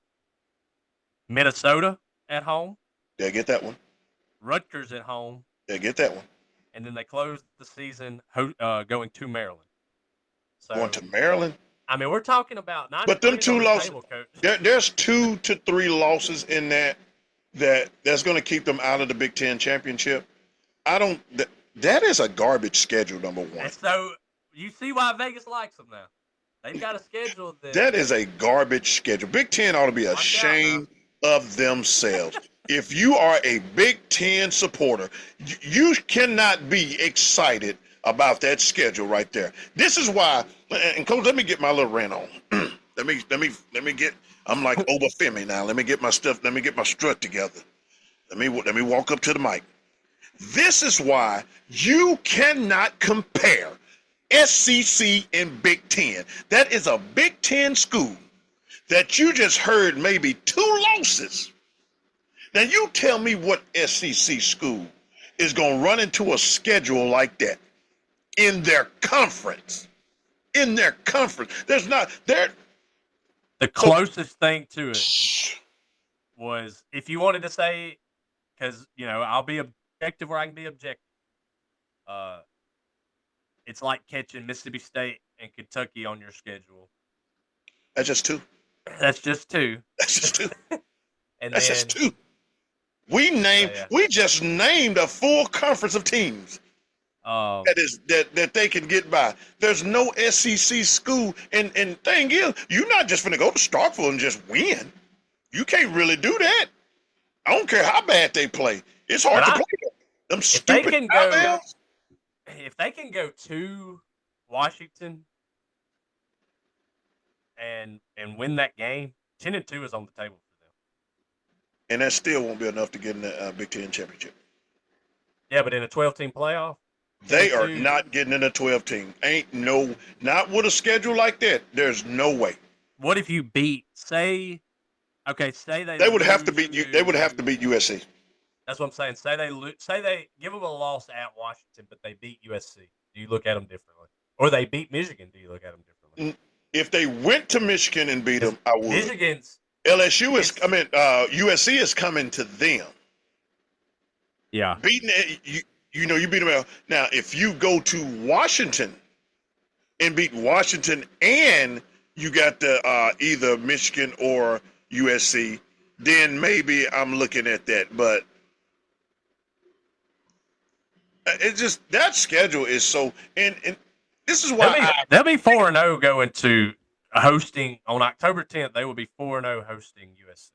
Minnesota at home. They get that one. Rutgers at home. They get that one. And then they close the season going to Maryland. So, going to Maryland? I mean, we're talking about 9. But them 2 losses. There's 2 to 3 losses in that's going to keep them out of the Big Ten championship. That is a garbage schedule, number one. And so you see why Vegas likes them now. They've got a schedule that is a garbage schedule. Big Ten ought to be ashamed of themselves. If you are a Big Ten supporter, you cannot be excited about that schedule right there. This is why. And Coach, let me get my little rant on. let me get. I'm like Obafemi now. Let me get my stuff. Let me get my strut together. Let me walk up to the mic. This is why you cannot compare SEC and Big Ten. That is a Big Ten school that you just heard maybe 2 losses. Now you tell me what SEC school is going to run into a schedule like that in their conference. In their conference. There's not there. The closest thing to it was, if you wanted to say, because I'll be objective where I can be objective. It's like catching Mississippi State and Kentucky on your schedule. That's just 2. That's just 2. That's just 2. And that's then, just 2. We just named a full conference of teams that they can get by. There's no SEC school, and thing is, you're not just going to go to Starkville and just win. You can't really do that. I don't care how bad they play. It's hard to play them stupid Alabama. If they can go to Washington and win that game, 10-2 is on the table for them. And that still won't be enough to get in the Big Ten championship. Yeah, but in a 12-team playoff, they are not getting in a 12-team. Not with a schedule like that. There's no way. what if you beat, say they They would have to lose beat you. They would have to beat USC. That's what I'm saying. Say they give them a loss at Washington, but they beat USC. Do you look at them differently? Or they beat Michigan? Do you look at them differently? If they went to Michigan and beat them, I would. Michigan's LSU is. I mean, USC is coming to them. Yeah. Beating it, you beat them out. Now, if you go to Washington and beat Washington, and you got the either Michigan or USC, then maybe I'm looking at that. But it's just that schedule is so. And this is why they'll be 4-0 going to hosting on October 10th. They will be 4-0 hosting USC.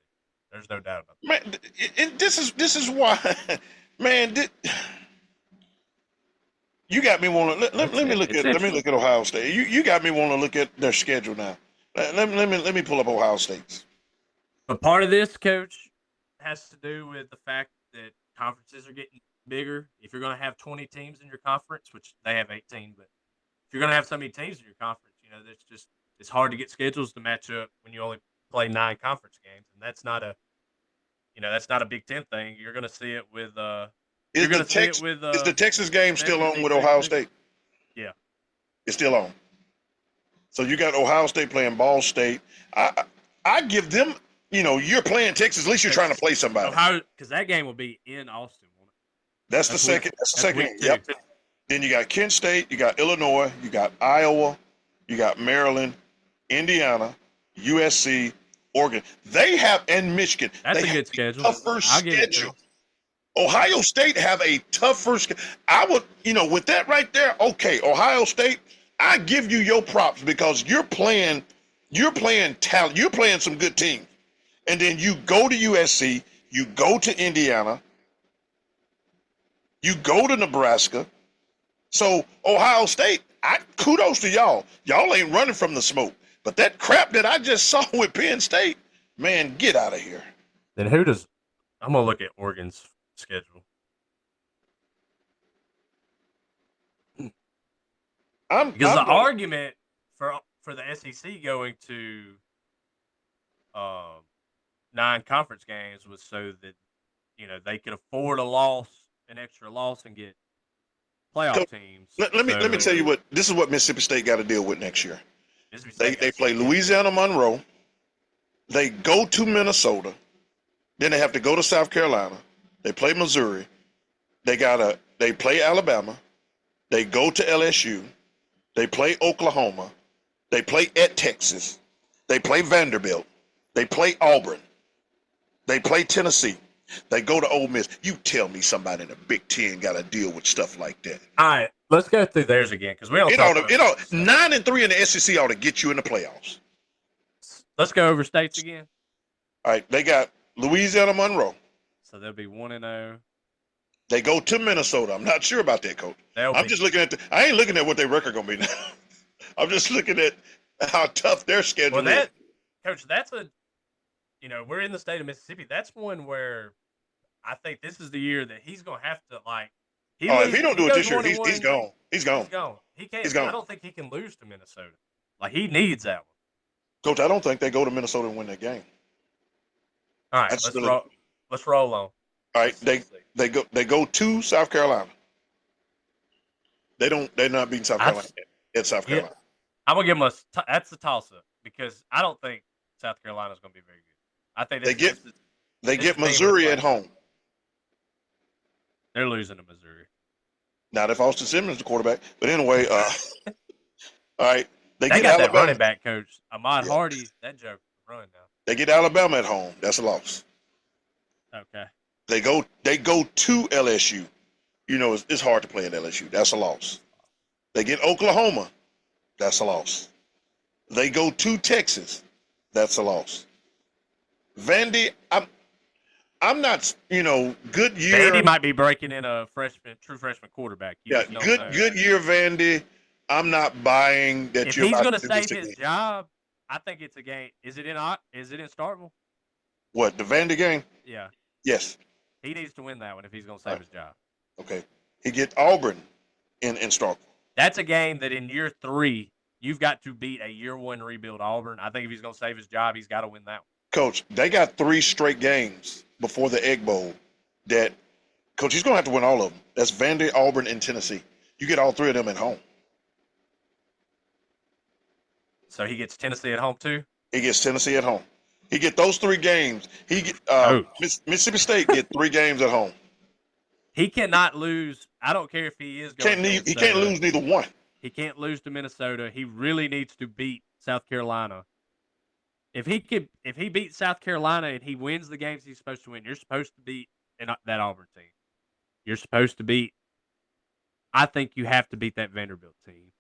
There's no doubt about that. Man, and this is why, man. You got me want to let me look at Ohio State. You got me want to look at their schedule now. Let me pull up Ohio State's. But part of this, Coach, has to do with the fact that conferences are getting bigger. If you're going to have 20 teams in your conference, which they have 18, but if you're going to have so many teams in your conference, it's hard to get schedules to match up when you only play 9 conference games, and that's not a Big Ten thing. You're going to see it with Is the Texas game still on with Ohio State? Yeah, it's still on. So you got Ohio State playing Ball State. I give them. You're playing Texas. At least you're trying to play somebody. Because that game will be in Austin, won't it? That's the second. Yep. Then you got Kent State. You got Illinois. You got Iowa. You got Maryland, Indiana, USC, Oregon. And Michigan. That's a good schedule. Tougher schedule. Ohio State have a tougher schedule. I would, with that right there. Okay, Ohio State. I give you your props because you're playing talent. You're playing some good teams. And then you go to USC, you go to Indiana, you go to Nebraska. So Ohio State, kudos to y'all. Y'all ain't running from the smoke. But that crap that I just saw with Penn State, man, get out of here. Then I'm going to look at Oregon's schedule. Because the argument for the SEC going to 9 conference games was so that they could afford an extra loss, and get playoff teams. Let me tell you this is what Mississippi State got to deal with next year. They play Louisiana Monroe. They go to Minnesota. Then they have to go to South Carolina. They play Missouri. They play Alabama. They go to LSU. They play Oklahoma. They play at Texas. They play Vanderbilt. They play Auburn. They play Tennessee. They go to Ole Miss. You tell me somebody in the Big Ten got to deal with stuff like that. All right, let's go through theirs again because we don't. 9-3 in the SEC ought to get you in the playoffs. Let's go over states again. All right, they got Louisiana Monroe. So they'll be 1-0. They go to Minnesota. I'm not sure about that, Coach. I'm just looking at I ain't looking at what their record gonna be now. I'm just looking at how tough their schedule is. Coach, that's we're in the state of Mississippi. That's one where I think this is the year that he's gonna have to if he don't do it this year, he's gone. He's gone. He's gone. He can't. He's gone. I don't think he can lose to Minnesota. He needs that one. Coach, I don't think they go to Minnesota and win that game. All right, let's roll on. All right, they go to South Carolina. They're not beating South Carolina at South Carolina. Yeah, I'm gonna give them that's the toss up because I don't think South Carolina's gonna be very good. I think they get Missouri at home. They're losing to Missouri. Not if Austin Simmons is the quarterback, but anyway, all right. They got Alabama. That running back coach, Ahmad Hardy. That joke run now. They get Alabama at home. That's a loss. Okay. They go to LSU. It's hard to play at LSU. That's a loss. They get Oklahoma. That's a loss. They go to Texas. That's a loss. Vandy, I'm not, good year. Vandy might be breaking in a true freshman quarterback. Good year, Vandy. I'm not buying that if he's going to save his job, I think it's a game. Is it in Starkville? What, the Vandy game? Yeah. Yes. He needs to win that one if he's going to save his job. Okay. He get Auburn in Starkville. That's a game that in year 3 you've got to beat a year one rebuild Auburn. I think if he's going to save his job, he's got to win that one. Coach, they got 3 straight games before the Egg Bowl that, Coach, he's going to have to win all of them. That's Vandy, Auburn, and Tennessee. You get all 3 of them at home. So he gets Tennessee at home too? He gets Tennessee at home. He get those 3 games. He get Mississippi State get 3 games at home. He cannot lose. I don't care if he is going He can't lose neither one. He can't lose to Minnesota. He really needs to beat South Carolina. If he beats South Carolina and he wins the games he's supposed to win, you're supposed to beat that Auburn team. You're supposed to beat. I think you have to beat that Vanderbilt team.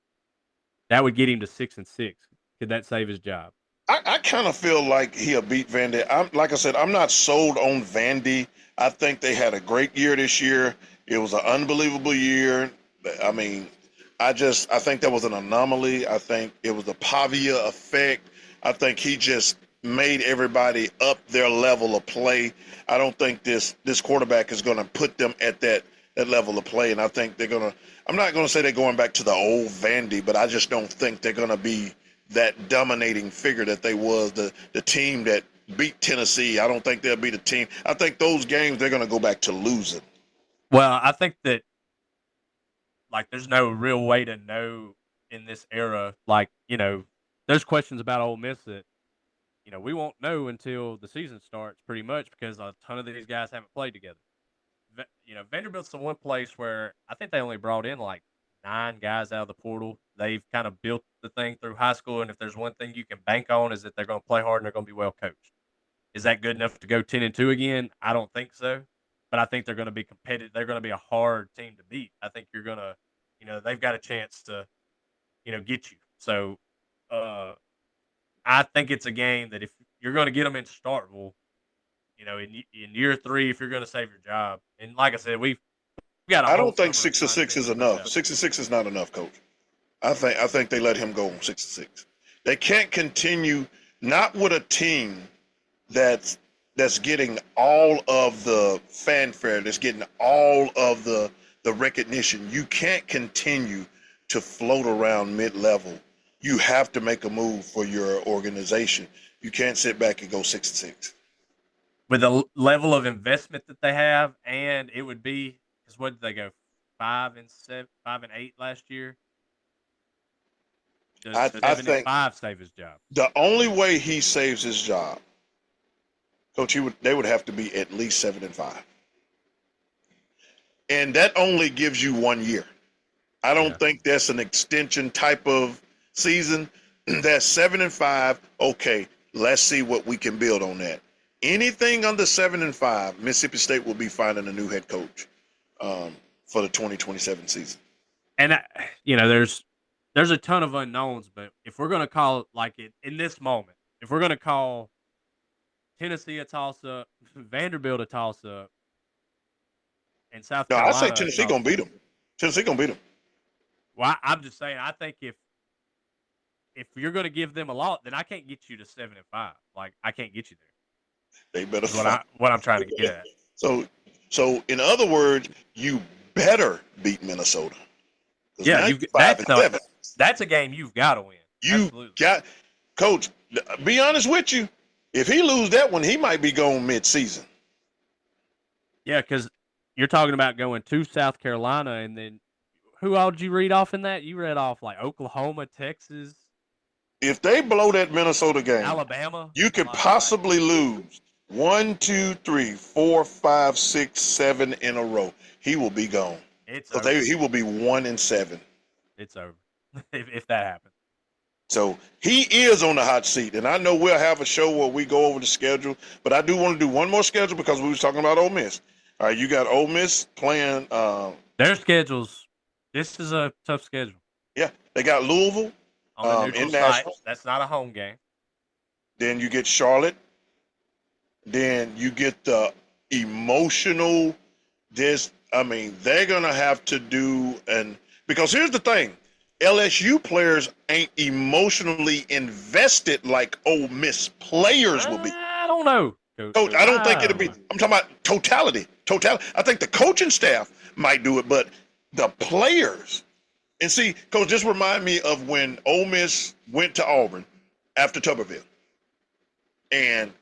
That would get him to 6-6. Could that save his job? I kind of feel like he'll beat Vandy. Like I said, I'm not sold on Vandy. I think they had a great year this year. It was an unbelievable year. I mean, I think that was an anomaly. I think it was the Pavia effect. I think he just made everybody up their level of play. I don't think this quarterback is going to put them at that level of play. And I think I'm not going to say they're going back to the old Vandy, but I just don't think they're going to be that dominating figure that they was, the team that beat Tennessee. I don't think they'll be the team. I think those games they're going to go back to losing. Well, I think that there's no real way to know in this era. There's questions about Ole Miss that we won't know until the season starts, pretty much, because a ton of these guys haven't played together. Vanderbilt's the one place where I think they only brought in 9 guys out of the portal. They've kind of built the thing through high school, and if there's one thing you can bank on is that they're going to play hard and they're going to be well coached. Is that good enough to go 10-2 again? I don't think so, but I think they're going to be competitive. They're going to be a hard team to beat. I think you're going to, they've got a chance to, get you. So I think it's a game that if you're going to get them in Starkville, in year 3, if you're going to save your job, and like I said, we've got. I don't think 6-6 is enough. 6-6 is not enough, Coach. I think they let him go on 6-6. They can't continue not with a team that's getting all of the fanfare, that's getting all of the recognition. You can't continue to float around mid-level. You have to make a move for your organization. You can't sit back and go 6-6. With the level of investment that they have, and it would be, because what did they go 5-7, 5-8 last year? Does I think 5 save his job? The only way he saves his job, Coach, they would have to be at least 7-5, and that only gives you 1 year. I don't think that's an extension type of season. That's 7-5. Okay, let's see what we can build on that. Anything under 7-5, Mississippi State will be finding a new head coach for the 2027 season. And there's a ton of unknowns, but if we're going to call it in this moment, if we're going to call Tennessee a toss-up, Vanderbilt a toss-up, and South Carolina, I say Tennessee going to beat them. Tennessee going to beat them. Well, I'm just saying, I think if you're going to give them a lot, then I can't get you to 7-5. I can't get you there. They better what I'm trying to get at. So in other words, you better beat Minnesota. Yeah, that's a game you've got to win. Coach, be honest with you. If he lose that one, he might be going mid-season. Yeah, because you're talking about going to South Carolina, and then who all did you read off in that? You read off Oklahoma, Texas. If they blow that Minnesota game, Alabama, you could possibly lose 1, 2, 3, 4, 5, 6, 7 in a row. He will be gone. He will be 1-7. It's over if that happens. So he is on the hot seat, and I know we'll have a show where we go over the schedule, but I do want to do one more schedule because we was talking about Ole Miss. All right, you got Ole Miss playing. Their schedules. This is a tough schedule. Yeah, they got Louisville in Nashville. That's not a home game. Then you get Charlotte. Then you get the emotional. They're gonna have to do because here's the thing. LSU players ain't emotionally invested like Ole Miss players will be. I don't know, Coach. I don't think it'll be. I'm talking about totality. I think the coaching staff might do it, but the players, And see, Coach, just remind me of when Ole Miss went to Auburn after Tuberville, and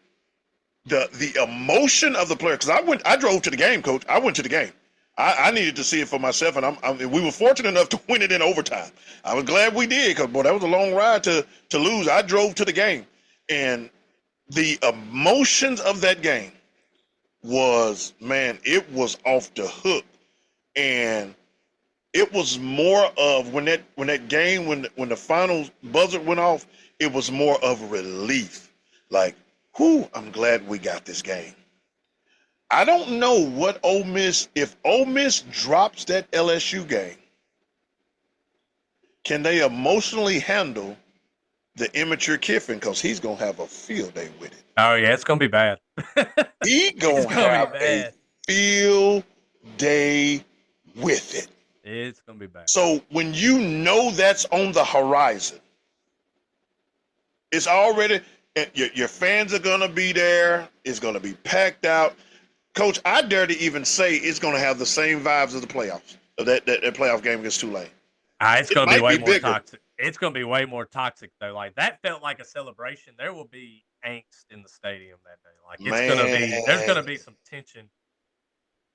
the emotion of the player. Because I drove to the game, Coach. I went to the game. I needed to see it for myself, and we were fortunate enough to win it in overtime. I was glad we did, because boy, that was a long ride to lose. I drove to the game, and the emotions of that game was, man, it was off the hook, and it was more of when the final buzzer went off, it was more of relief. Like, whew, I'm glad we got this game. I don't know what Ole Miss, if Ole Miss drops that LSU game, can they emotionally handle the immature Kiffin? Because he's going to have a field day with it. Oh, yeah, it's going to be bad. He going to have a field day with it. It's going to be bad. So when you know that's on the horizon, it's already, your fans are going to be there. It's going to be packed out. Coach, I dare to even say it's going to have the same vibes as the playoffs, that playoff game against Tulane. It's going to be way more toxic. It's going to be way more toxic, though. Like, that felt like a celebration. There will be angst in the stadium that day. Like, there's going to be some tension.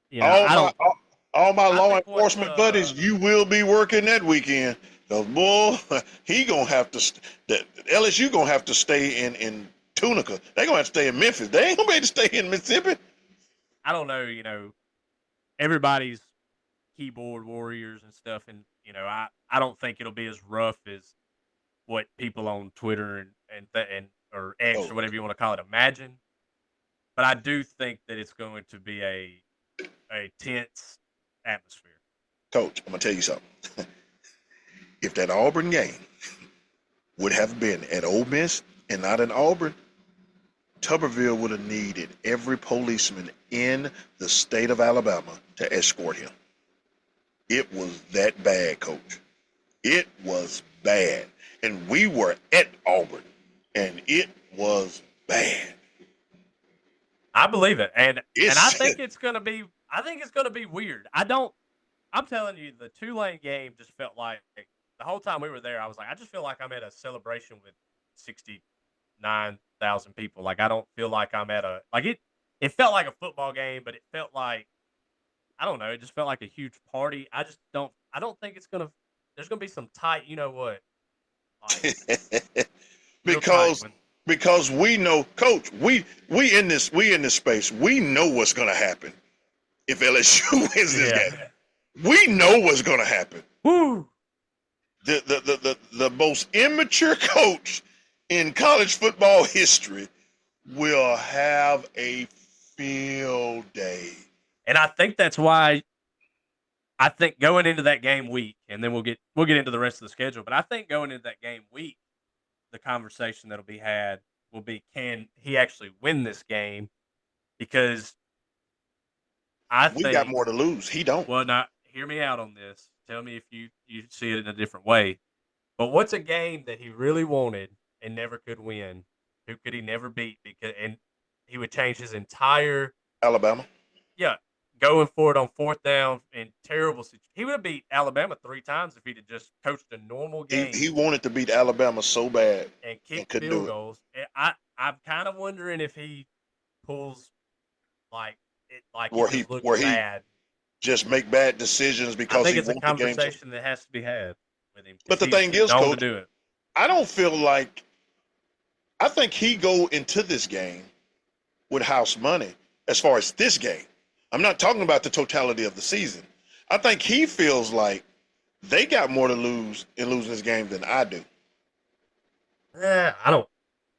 You know, all my law enforcement buddies, you will be working that weekend. Because, boy, he going to have to, LSU going to have to stay in Tunica. They're going to have to stay in Memphis. They ain't going to be able to stay in Mississippi. I don't know, everybody's keyboard warriors and stuff, and I don't think it'll be as rough as what people on Twitter and or X or whatever you want to call it imagine. But I do think that it's going to be a tense atmosphere. Coach, I'm gonna tell you something. If that Auburn game would have been at Ole Miss and not in Auburn, Tuberville would have needed every policeman in the state of Alabama to escort him. It was that bad, Coach. It was bad. And we were at Auburn, and it was bad. I believe it. And I think it's going to be weird. I'm telling you, the Tulane game just felt like the whole time we were there, I was like, I just feel like I'm at a celebration with 69,000 people. Like, I don't feel like I'm at it felt like a football game, but it felt like, I don't know, it just felt like a huge party. I don't think there's going to be some tight, you know what? Like, because we know, Coach, we in this space, we know what's going to happen if LSU wins this game. We know what's going to happen. Woo! The most immature coach in college football history will have a field day. And I think that's why I think going into that game week, and then we'll get into the rest of the schedule, but I think going into that game week, the conversation that'll be had will be, can he actually win this game? Because we got more to lose. He don't. Well, now, hear me out on this. Tell me if you see it in a different way. But what's a game that he really wanted and never could win? Who could he never beat? And he would change his entire Alabama. Yeah, going for it on fourth down in terrible situation. He would have beat Alabama 3 times if he'd have just coached a normal game. He wanted to beat Alabama so bad and kick field goals. I'm kind of wondering if he pulls where he just make bad decisions because I think it's a conversation that has to be had with him. But the thing is, Coach, I don't feel like – I think he go into this game with house money as far as this game. I'm not talking about the totality of the season. I think he feels like they got more to lose in losing this game than I do. I don't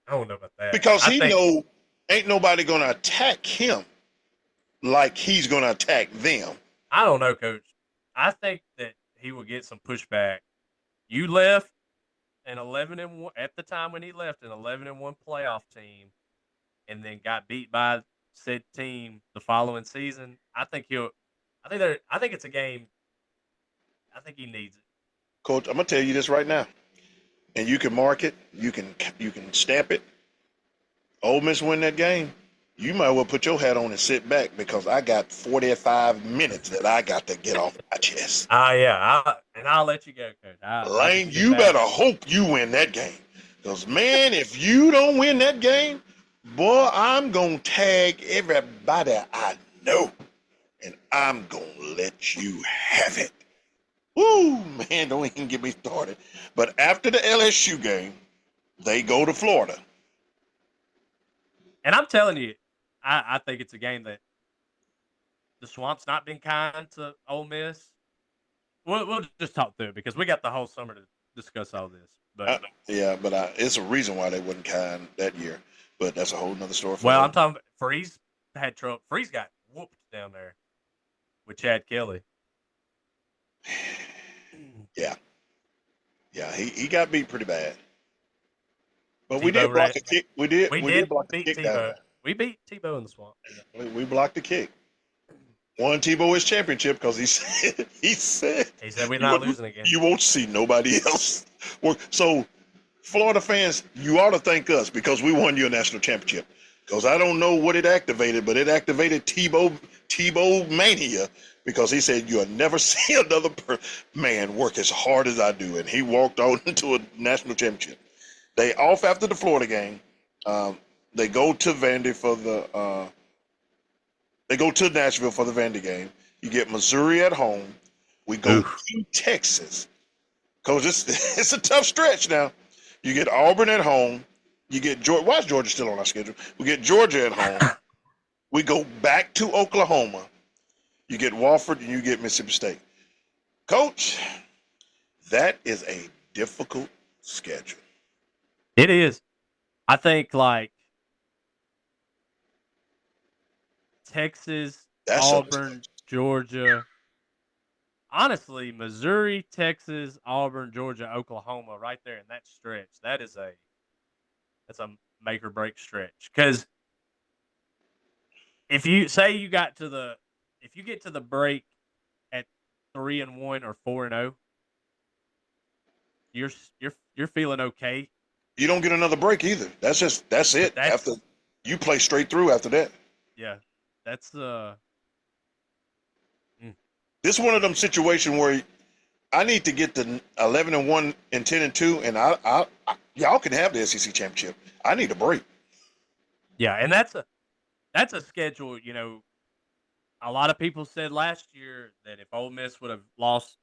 know about that. Because ain't nobody going to attack him like he's going to attack them. I don't know, Coach. I think that he will get some pushback. You left an 11-1 at the time when he left an 11-1 playoff team, and then got beat by said team the following season. I think it's a game. I think he needs it. Coach, I'm gonna tell you this right now, and you can mark it. You can stamp it. Ole Miss win that game. You might well put your hat on and sit back because I got 45 minutes that I got to get off my chest. Yeah, I'll let you go, Coach. I'll Lane, just sit you back. better hope you win that game. Because, man, if you don't win that game, boy, I'm going to tag everybody I know. And I'm going to let you have it. Woo, man, don't even get me started. But after the LSU game, they go to Florida. And I'm telling you, I think it's a game that the Swamp's not been kind to Ole Miss. We'll just talk through it because we got the whole summer to discuss all this. But It's a reason why they wasn't kind that year. But that's a whole nother story for I'm talking. Freeze had trouble. Freeze got whooped down there with Chad Kelly. Yeah, he got beat pretty bad. But Tebow we did block a kick. We did block the beat kick Tebow. down there. We beat Tebow in the Swamp. We blocked the kick. Won Tebow his championship because he said We're not losing again. You won't see nobody else work. So Florida fans, you ought to thank us because we won your national championship. Because I don't know what it activated, but it activated Tebow mania because he said you'll never see another man work as hard as I do, and he walked on into a national championship. They off after the Florida game. They go to Vandy for the. They go to Nashville for the Vandy game. You get Missouri at home. We go to Texas. Coach, it's a tough stretch now. You get Auburn at home. You get Georgia. Why is Georgia still on our schedule? We get Georgia at home. We go back to Oklahoma. You get Wofford and you get Mississippi State. Coach, that is a difficult schedule. It is. I think like Texas, Auburn, Georgia. Honestly, Missouri, Texas, Auburn, Georgia, Oklahoma, right there in that stretch. That's a make or break stretch. Because if you get to the break at 3-1 or 4-0, you're feeling okay. You don't get another break either. That's it. After you play straight through after that. Yeah, that's This is one of them situations where I need to get to 11-1 and 10-2, and I y'all can have the SEC championship. I need a break. Yeah, and that's a schedule. You know, a lot of people said last year that if Ole Miss would have lost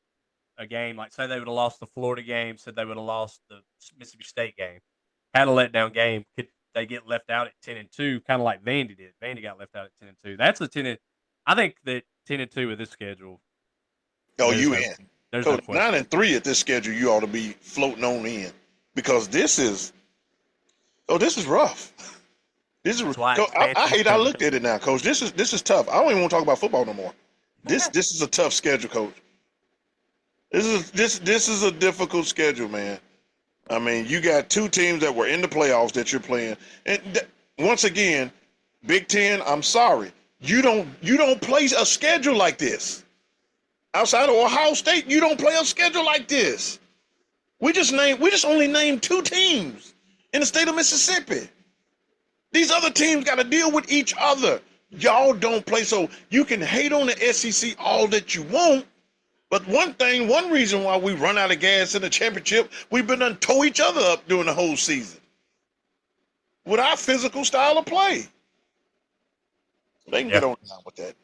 a game, like say they would have lost the Florida game, said they would have lost the Mississippi State game, had a letdown game, could they get left out at 10-2, kind of like Vandy did? Vandy got left out at 10-2. That's a 10. I think that 10-2 with this schedule. Oh, you in? There's so 9-3 at this schedule, you ought to be floating on in because this is rough. This is. I hate I looked at it now, Coach. This is tough. I don't even want to talk about football no more. This is a tough schedule, Coach. This is a difficult schedule, man. I mean, you got two teams that were in the playoffs that you're playing, and once again, Big Ten. I'm sorry, you don't play a schedule like this. Outside of Ohio State, you don't play a schedule like this. We just only named two teams in the state of Mississippi. These other teams got to deal with each other. Y'all don't play, so you can hate on the SEC all that you want. But one reason why we run out of gas in the championship, we've been done tow each other up during the whole season with our physical style of play. They can get on now with that.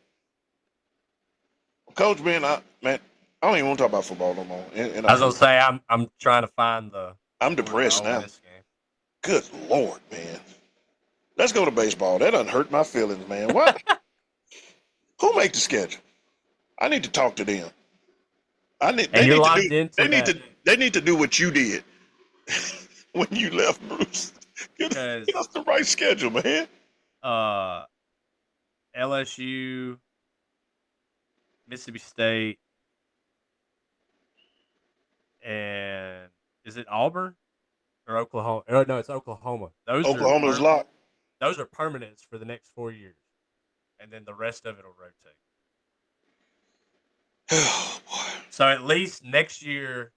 Coach, man, I don't even want to talk about football no more. And I was gonna say I'm trying to find the. I'm depressed now. Good Lord, man. Let's go to baseball. That doesn't hurt my feelings, man. What? Who make the schedule? I need to talk to them. They need to do what you did when you left, Bruce. Get us the right schedule, man. LSU, Mississippi State, and is it Auburn or Oklahoma? Oh, no, it's Oklahoma. Oklahoma's locked. Those are permanents for the next 4 years, and then the rest of it will rotate. Oh, boy. So at least next year,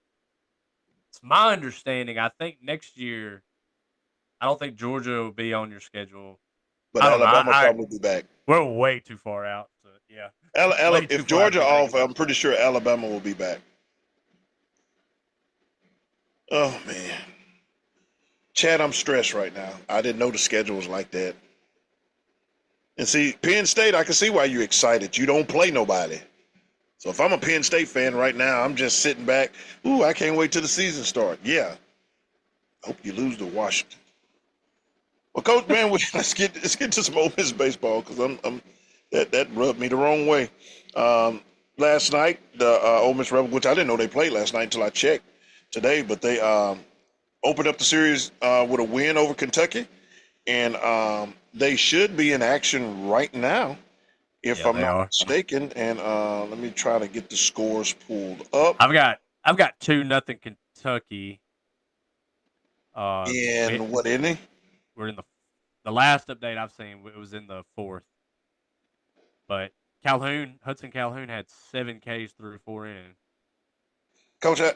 it's my understanding. I think next year, I don't think Georgia will be on your schedule. but I don't know. Alabama probably be back. We're way too far out. So, yeah. If Georgia off, I'm pretty sure Alabama will be back. Oh man, Chad, I'm stressed right now. I didn't know the schedule was like that. And see, Penn State, I can see why you're excited. You don't play nobody. So if I'm a Penn State fan right now, I'm just sitting back. Ooh, I can't wait till the season start. Yeah. Hope you lose to Washington. Well, Coach, man, let's get to some Ole Miss baseball because that rubbed me the wrong way. Last night, the Ole Miss Rebels, which I didn't know they played last night until I checked today, but they opened up the series with a win over Kentucky, and they should be in action right now, if I'm not mistaken. And let me try to get the scores pulled up. I've got 2-0 Kentucky. In what inning? We're in the last update I've seen. It was in the 4th. But Hudson Calhoun had 7 Ks through 4 innings. Coach, I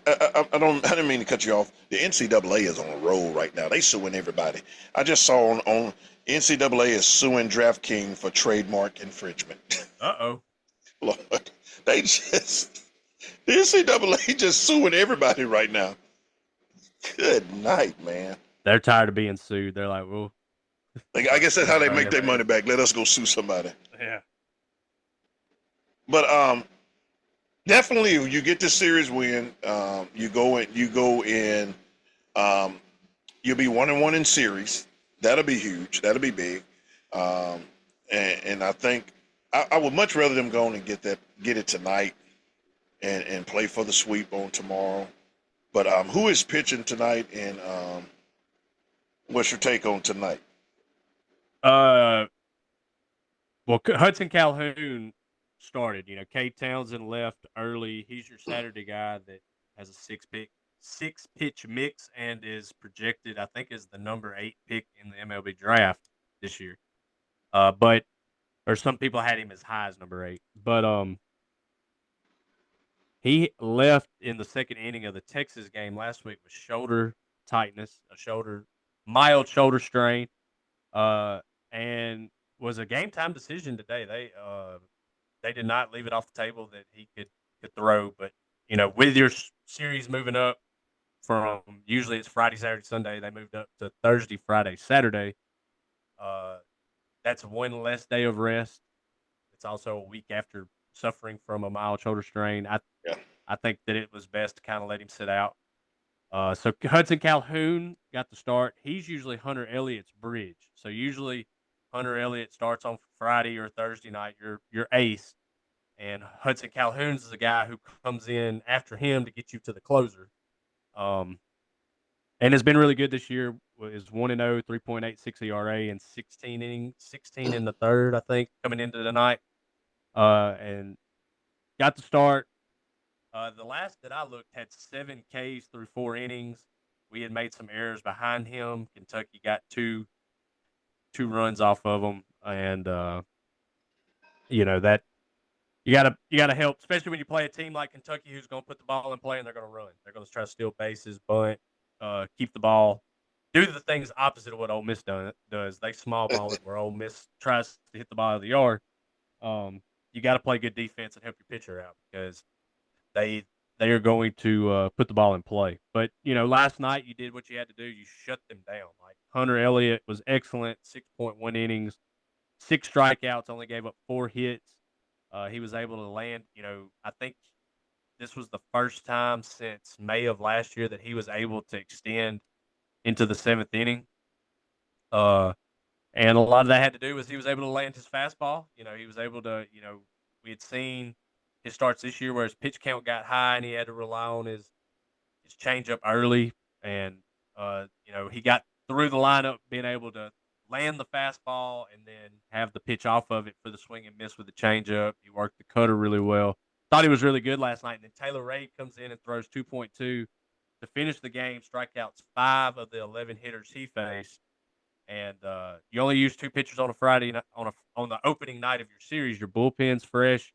didn't mean to cut you off. The NCAA is on a roll right now. They suing everybody. I just saw on NCAA is suing DraftKings for trademark infringement. Lord, the NCAA just suing everybody right now. Good night, man. They're tired of being sued. They're like, well, I guess that's how they make their money back. Let us go sue somebody. Yeah. But definitely, if you get this series win, you go in. You'll be 1-1 in series. That'll be huge. That'll be big. And I think I would much rather them go on and get it tonight, and play for the sweep on tomorrow. But who is pitching tonight, and what's your take on tonight? Well, Hudson Calhoun started. Cade Townsend left early. He's your Saturday guy that has a six pitch mix and is projected, I think, as the number 8 pick in the MLB draft this year. Or some people had him as high as number 8. But he left in the second inning of the Texas game last week with shoulder tightness, mild shoulder strain, and was a game time decision today. They did not leave it off the table that he could throw, but with your series moving up from usually it's Friday, Saturday, Sunday, they moved up to Thursday, Friday, Saturday. That's one less day of rest. It's also a week after suffering from a mild shoulder strain. I think that it was best to kind of let him sit out. So Hudson Calhoun got the start. He's usually Hunter Elliott's bridge. So usually Hunter Elliott starts on Friday or Thursday night, your ace. And Hudson Calhoun's is the guy who comes in after him to get you to the closer. And has been really good this year. Is 1-0, 3.86 ERA, and 16 innings, 16 in the third, I think, coming into the night. And got the start. The last that I looked had 7 Ks through 4 innings. We had made some errors behind him. Kentucky got two runs off of them, and that you gotta help, especially when you play a team like Kentucky who's going to put the ball in play and they're going to run. They're going to try to steal bases, bunt, keep the ball, do the things opposite of what Ole Miss does. They small ball it where Ole Miss tries to hit the ball out of the yard. You got to play good defense and help your pitcher out because they are going to put the ball in play. But, last night you did what you had to do. You shut them down. Like Hunter Elliott was excellent, 6.1 innings, 6 strikeouts, only gave up 4 hits. He was able to land, I think this was the first time since May of last year that he was able to extend into the 7th inning. And a lot of that had to do with he was able to land his fastball. He was able to, we had seen his starts this year where his pitch count got high and he had to rely on his changeup early. And, he got through the lineup being able to land the fastball and then have the pitch off of it for the swing and miss with the changeup. He worked the cutter really well. Thought he was really good last night. And then Taylor Reid comes in and throws 2.2 to finish the game, strikeouts 5 of the 11 hitters he faced. And you only use 2 pitchers on a Friday on the opening night of your series. Your bullpen's fresh.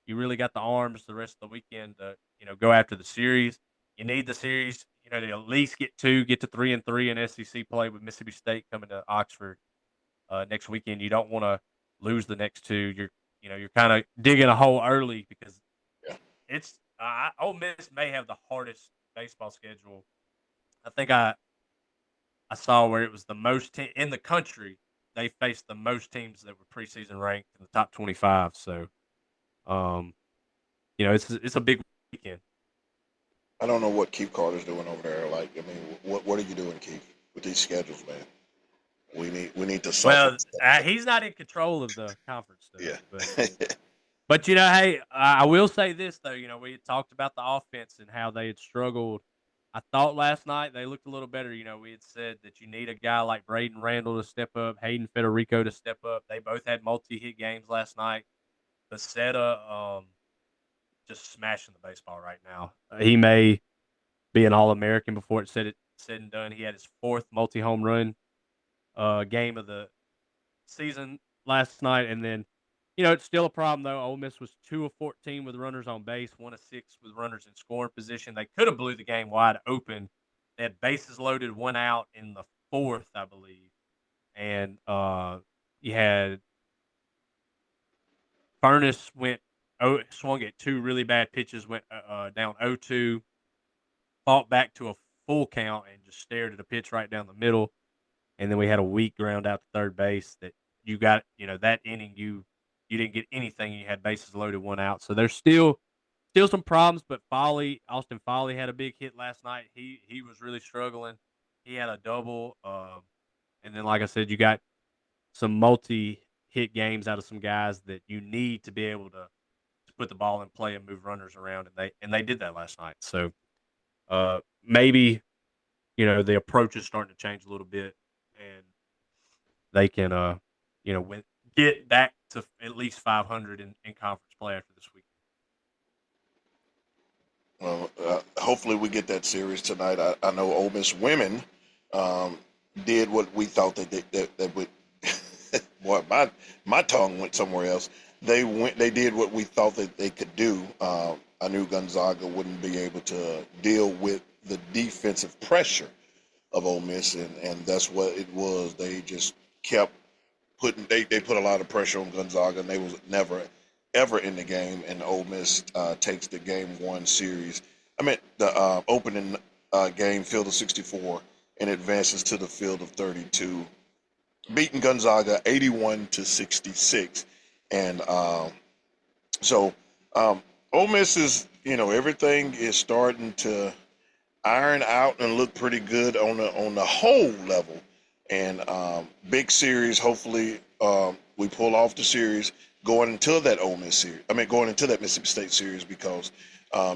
You really got the arms the rest of the weekend to go after the series. You need the series, to at least get to 3-3 in SEC play with Mississippi State coming to Oxford. next weekend. You don't want to lose the next two. You're kind of digging a hole early because Yeah. it's Ole Miss may have the hardest baseball schedule. I think I saw where it was the most in the country. They faced the most teams that were preseason ranked in the top 25. So, um, it's a big weekend. I don't know what Keith Carter's doing over there. Like, I mean, what are you doing, Keith, with these schedules, man? We need to suffer. Well, he's not in control of the conference stuff, Yeah. but hey, I will say this though. We had talked about the offense and how they had struggled. I thought last night they looked a little better. We had said that you need a guy like Braden Randall to step up, Hayden Federico to step up. They both had multi-hit games last night. Becerra, just smashing the baseball right now. He may be an All-American before it's said and done. He had his fourth multi-home run game of the season last night, and then it's still a problem though. Ole Miss was 2 of 14 with runners on base, 1 of 6 with runners in scoring position. They could have blew the game wide open. They had bases loaded, 1 out in the fourth, I believe, and you had Furness swung at 2 really bad pitches, went down 0-2, fought back to a full count, and just stared at a pitch right down the middle. And then we had a weak ground out to third base that you got, that inning you didn't get anything. You had bases loaded, 1 out. So there's still some problems, but Austin Foley had a big hit last night. He was really struggling. He had a double. And then, like I said, you got some multi-hit games out of some guys that you need to be able to put the ball in play and move runners around, and they did that last night. So maybe the approach is starting to change a little bit, and they can get back to at least 500 in conference play after this week. Well, hopefully we get that series tonight. I know Ole Miss women did what we thought that would. Boy, my tongue went somewhere else. They did what we thought that they could do. I knew Gonzaga wouldn't be able to deal with the defensive pressure of Ole Miss, and that's what it was. They just kept putting. They put a lot of pressure on Gonzaga, and they was never ever in the game. And Ole Miss takes the game 1 series. I mean the opening game, field of 64, and advances to the field of 32, beating Gonzaga 81-66. And so Ole Miss is, everything is starting to iron out and look pretty good on the whole level. And big series, hopefully we pull off the series going into that Ole Miss series. Going into that Mississippi State series, because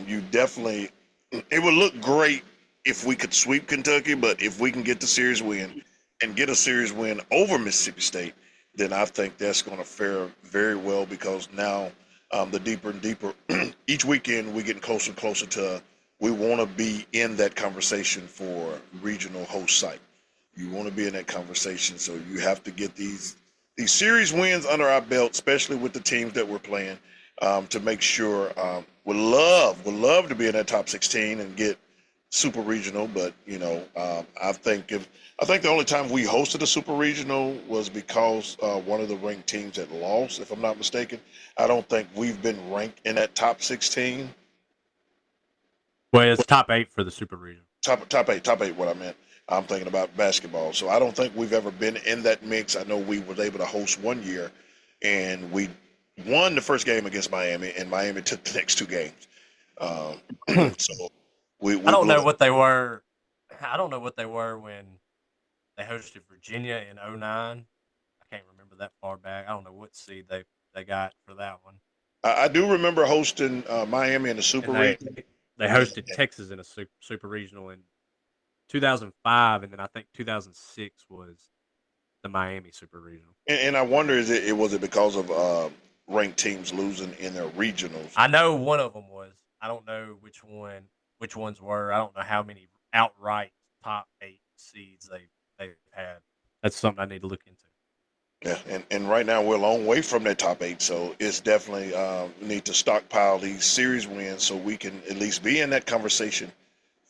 you definitely, it would look great if we could sweep Kentucky, but if we can get the series win and get a series win over Mississippi State, then I think that's going to fare very well, because now the deeper and deeper each weekend we're getting closer and closer to, we want to be in that conversation for regional host site. You want to be in that conversation, so you have to get these series wins under our belt, especially with the teams that we're playing, to make sure. Would love to be in that top 16 and get super regional, but I think the only time we hosted a super regional was because one of the ranked teams had lost, if I'm not mistaken. I don't think we've been ranked in that top 16. Well, it's top 8 for the super regional. Top eight. What I meant. I'm thinking about basketball. So I don't think we've ever been in that mix. I know we were able to host one year, and we won the first game against Miami, and Miami took the next 2 games. So I don't know what they were. I don't know what they were when they hosted Virginia in 2009. I can't remember that far back. I don't know what seed they got for that one. I do remember hosting Miami in the Super Regional. They hosted Texas in a super regional in 2005, and then I think 2006 was the Miami Super Regional. And I wonder, was it because of ranked teams losing in their regionals? I know one of them was. I don't know which ones were. I don't know how many outright top 8 seeds they've had. That's something I need to look into. Yeah, and right now we're a long way from that top 8, so it's definitely need to stockpile these series wins so we can at least be in that conversation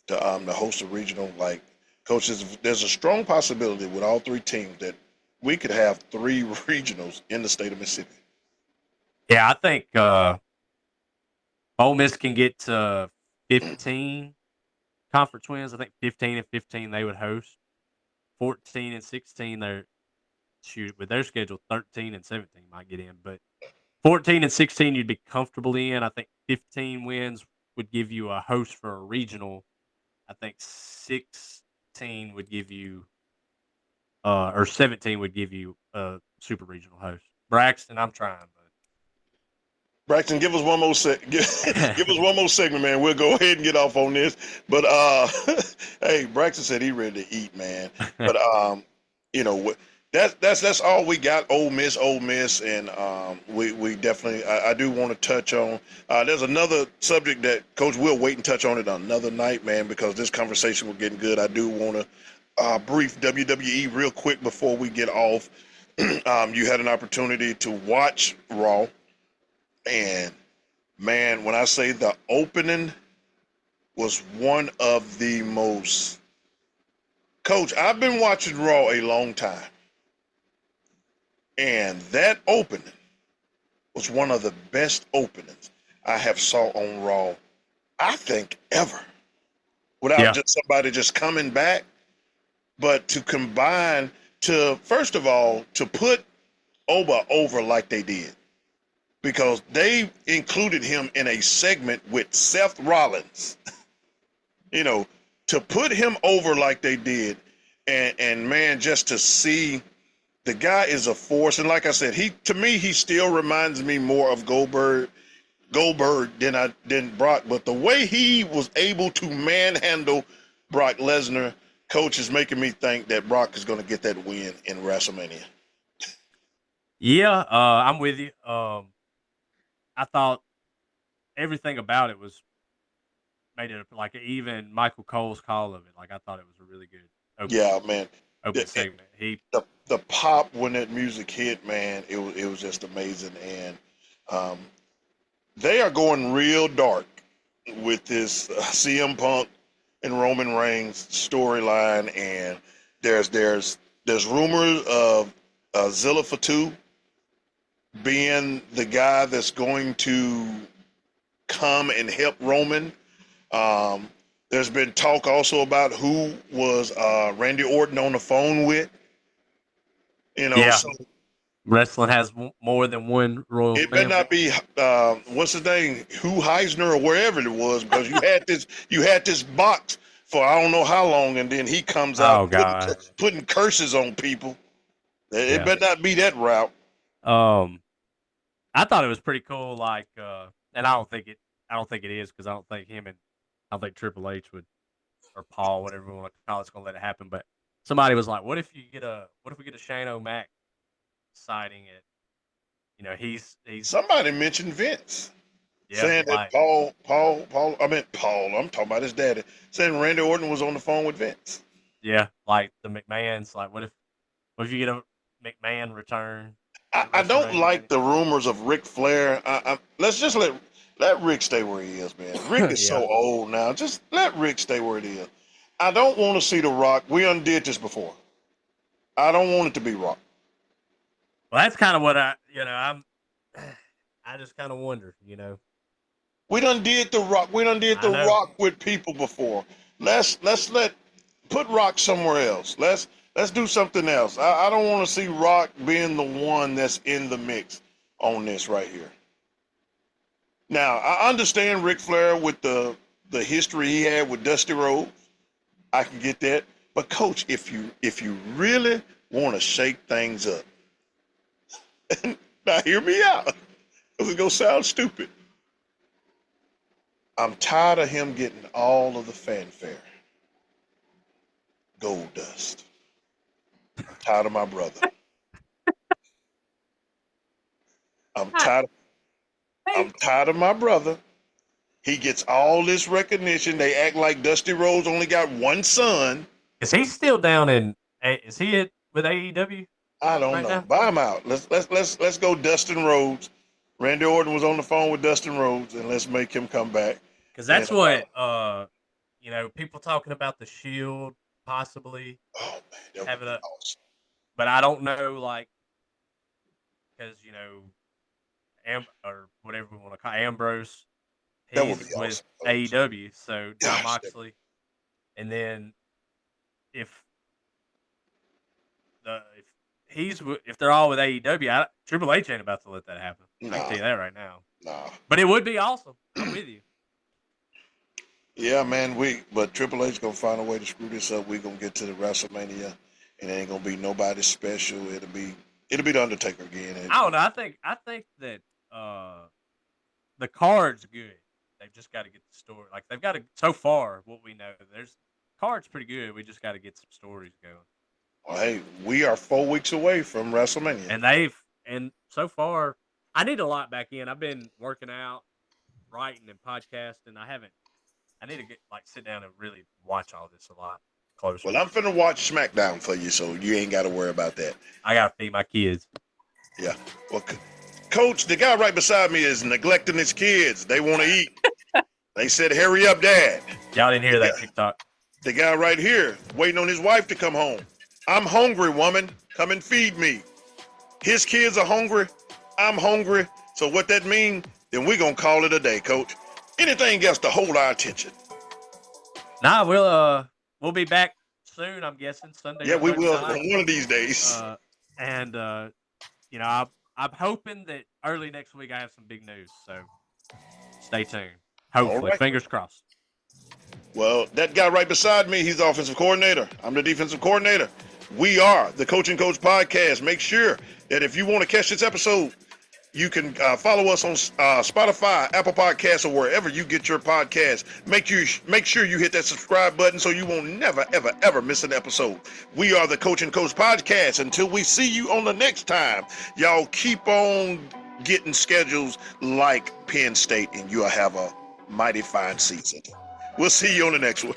to host a regional. Like, coaches, there's a strong possibility with all 3 teams that we could have 3 regionals in the state of Mississippi. Yeah, I think Ole Miss can get to 15 conference wins. I think 15 and 15 they would host. 14 and 16 they're with their schedule. 13 and 17 might get in, but 14 and 16 you'd be comfortably in. I think 15 wins would give you a host for a regional. I think 16 would give you or 17 would give you a super regional host. Braxton, I'm trying, Braxton, give us one more give us one more segment, man. We'll go ahead and get off on this. But hey, Braxton said he ready to eat, man. but But you know, that's all we got. Ole Miss, and we definitely. I do want to touch on. There's another subject that Coach will wait and touch on it another night, man, because this conversation was getting good. I do want to brief WWE real quick before we get off. You had an opportunity to watch Raw. And man, when I say the opening was one of the most, Coach, I've been watching Raw a long time. And that opening was one of the best openings I have saw on Raw, I think, ever. Without just somebody just coming back, but to combine to, first of all, to put Oba over like they did. Because they included him in a segment with Seth Rollins, to put him over like they did, and man, just to see the guy is a force. And like I said, to me he still reminds me more of Goldberg than Brock. But the way he was able to manhandle Brock Lesnar, Coach, is making me think that Brock is going to get that win in WrestleMania. Yeah, I'm with you. I thought everything about it made it like even Michael Cole's call of it. Like I thought it was a really good open segment. The pop when that music hit, man, it was just amazing. And they are going real dark with this CM Punk and Roman Reigns storyline, and there's rumors of Zilla Fatu being the guy that's going to come and help Roman. There's been talk also about who was Randy Orton on the phone with. So wrestling has more than one royal family. It better not be what's his name, Hugh Heisner or wherever it was, because you had this box for I don't know how long, and then he comes out putting curses on people. It better not be that route. I thought it was pretty cool, like, and I don't think it is, because I don't think Triple H would, or Paul, whatever we want to call it's gonna let it happen. But somebody was like, what if we get a Shane O'Mac sighting at, he's somebody mentioned Vince. Saying that Paul, I'm talking about his daddy, saying Randy Orton was on the phone with Vince. Yeah, like the McMahon's, like, what if you get a McMahon return? I don't like the rumors of Ric Flair. Let's just let Rick stay where he is, man. Rick is so old now. Just let Rick stay where he is. I don't want to see The Rock. We undid this before. I don't want it to be Rock. Well, that's kind of what I just kind of wonder, We done did The Rock. We done did The Rock with people before. Let's put Rock somewhere else. Let's do something else. I don't want to see Rock being the one that's in the mix on this right here. Now, I understand Ric Flair with the history he had with Dusty Rhodes. I can get that. But Coach, if you really want to shake things up, now hear me out. It's gonna sound stupid. I'm tired of him getting all of the fanfare. Gold Dust. I'm tired of my brother. I'm tired of my brother. He gets all this recognition. They act like Dusty Rhodes only got one son. Is he still down in? Is he with AEW? I don't know. Buy him out. Let's go Dustin Rhodes. Randy Orton was on the phone with Dustin Rhodes, and let's make him come back. Because that's what people talking about the Shield possibly having a awesome. but I don't know, like, because or whatever we want to call Ambrose, That would he's be with awesome. AEW, so John Gosh, Moxley, and then if if they're all with AEW, Triple H ain't about to let that happen. I can Nah. tell you that right now. nah. But it would be awesome. I'm with you. Yeah, man. But Triple H gonna find a way to screw this up. We gonna get to the WrestleMania, and it ain't gonna be nobody special. It'll be the Undertaker again. And I don't know. I think that the card's good. They've just got to get the story. Like they've got to. So far, what we know, there's card's pretty good. We just got to get some stories going. well, hey, we are 4 weeks away from WrestleMania. And so far, I need to lock back in. I've been working out, writing, and podcasting. I need to sit down and really watch all this a lot closer. Well, I'm finna watch SmackDown for you, so you ain't got to worry about that. I gotta feed my kids. Yeah. Well, Coach, the guy right beside me is neglecting his kids. They want to eat. They said, "Hurry up, Dad." Y'all didn't hear that TikTok. The guy right here waiting on his wife to come home. I'm hungry, woman. Come and feed me. His kids are hungry. I'm hungry. So what that mean? Then we're going to call it a day, Coach. Anything else to hold our attention? Nah, we'll be back soon, I'm guessing. Sunday. Yeah, we will night. one of these days. I'm hoping that early next week I have some big news. So stay tuned. Hopefully, right. Fingers crossed. Well, that guy right beside me, he's the offensive coordinator. I'm the defensive coordinator. We are the Coach and Coach podcast. Make sure that if you want to catch this episode, you can follow us on Spotify, Apple Podcasts, or wherever you get your podcasts. Make sure you hit that subscribe button so you won't never, ever, ever miss an episode. We are the Coach and Coach podcast. Until we see you on the next time, y'all keep on getting schedules like Penn State, and you'll have a mighty fine season. We'll see you on the next one.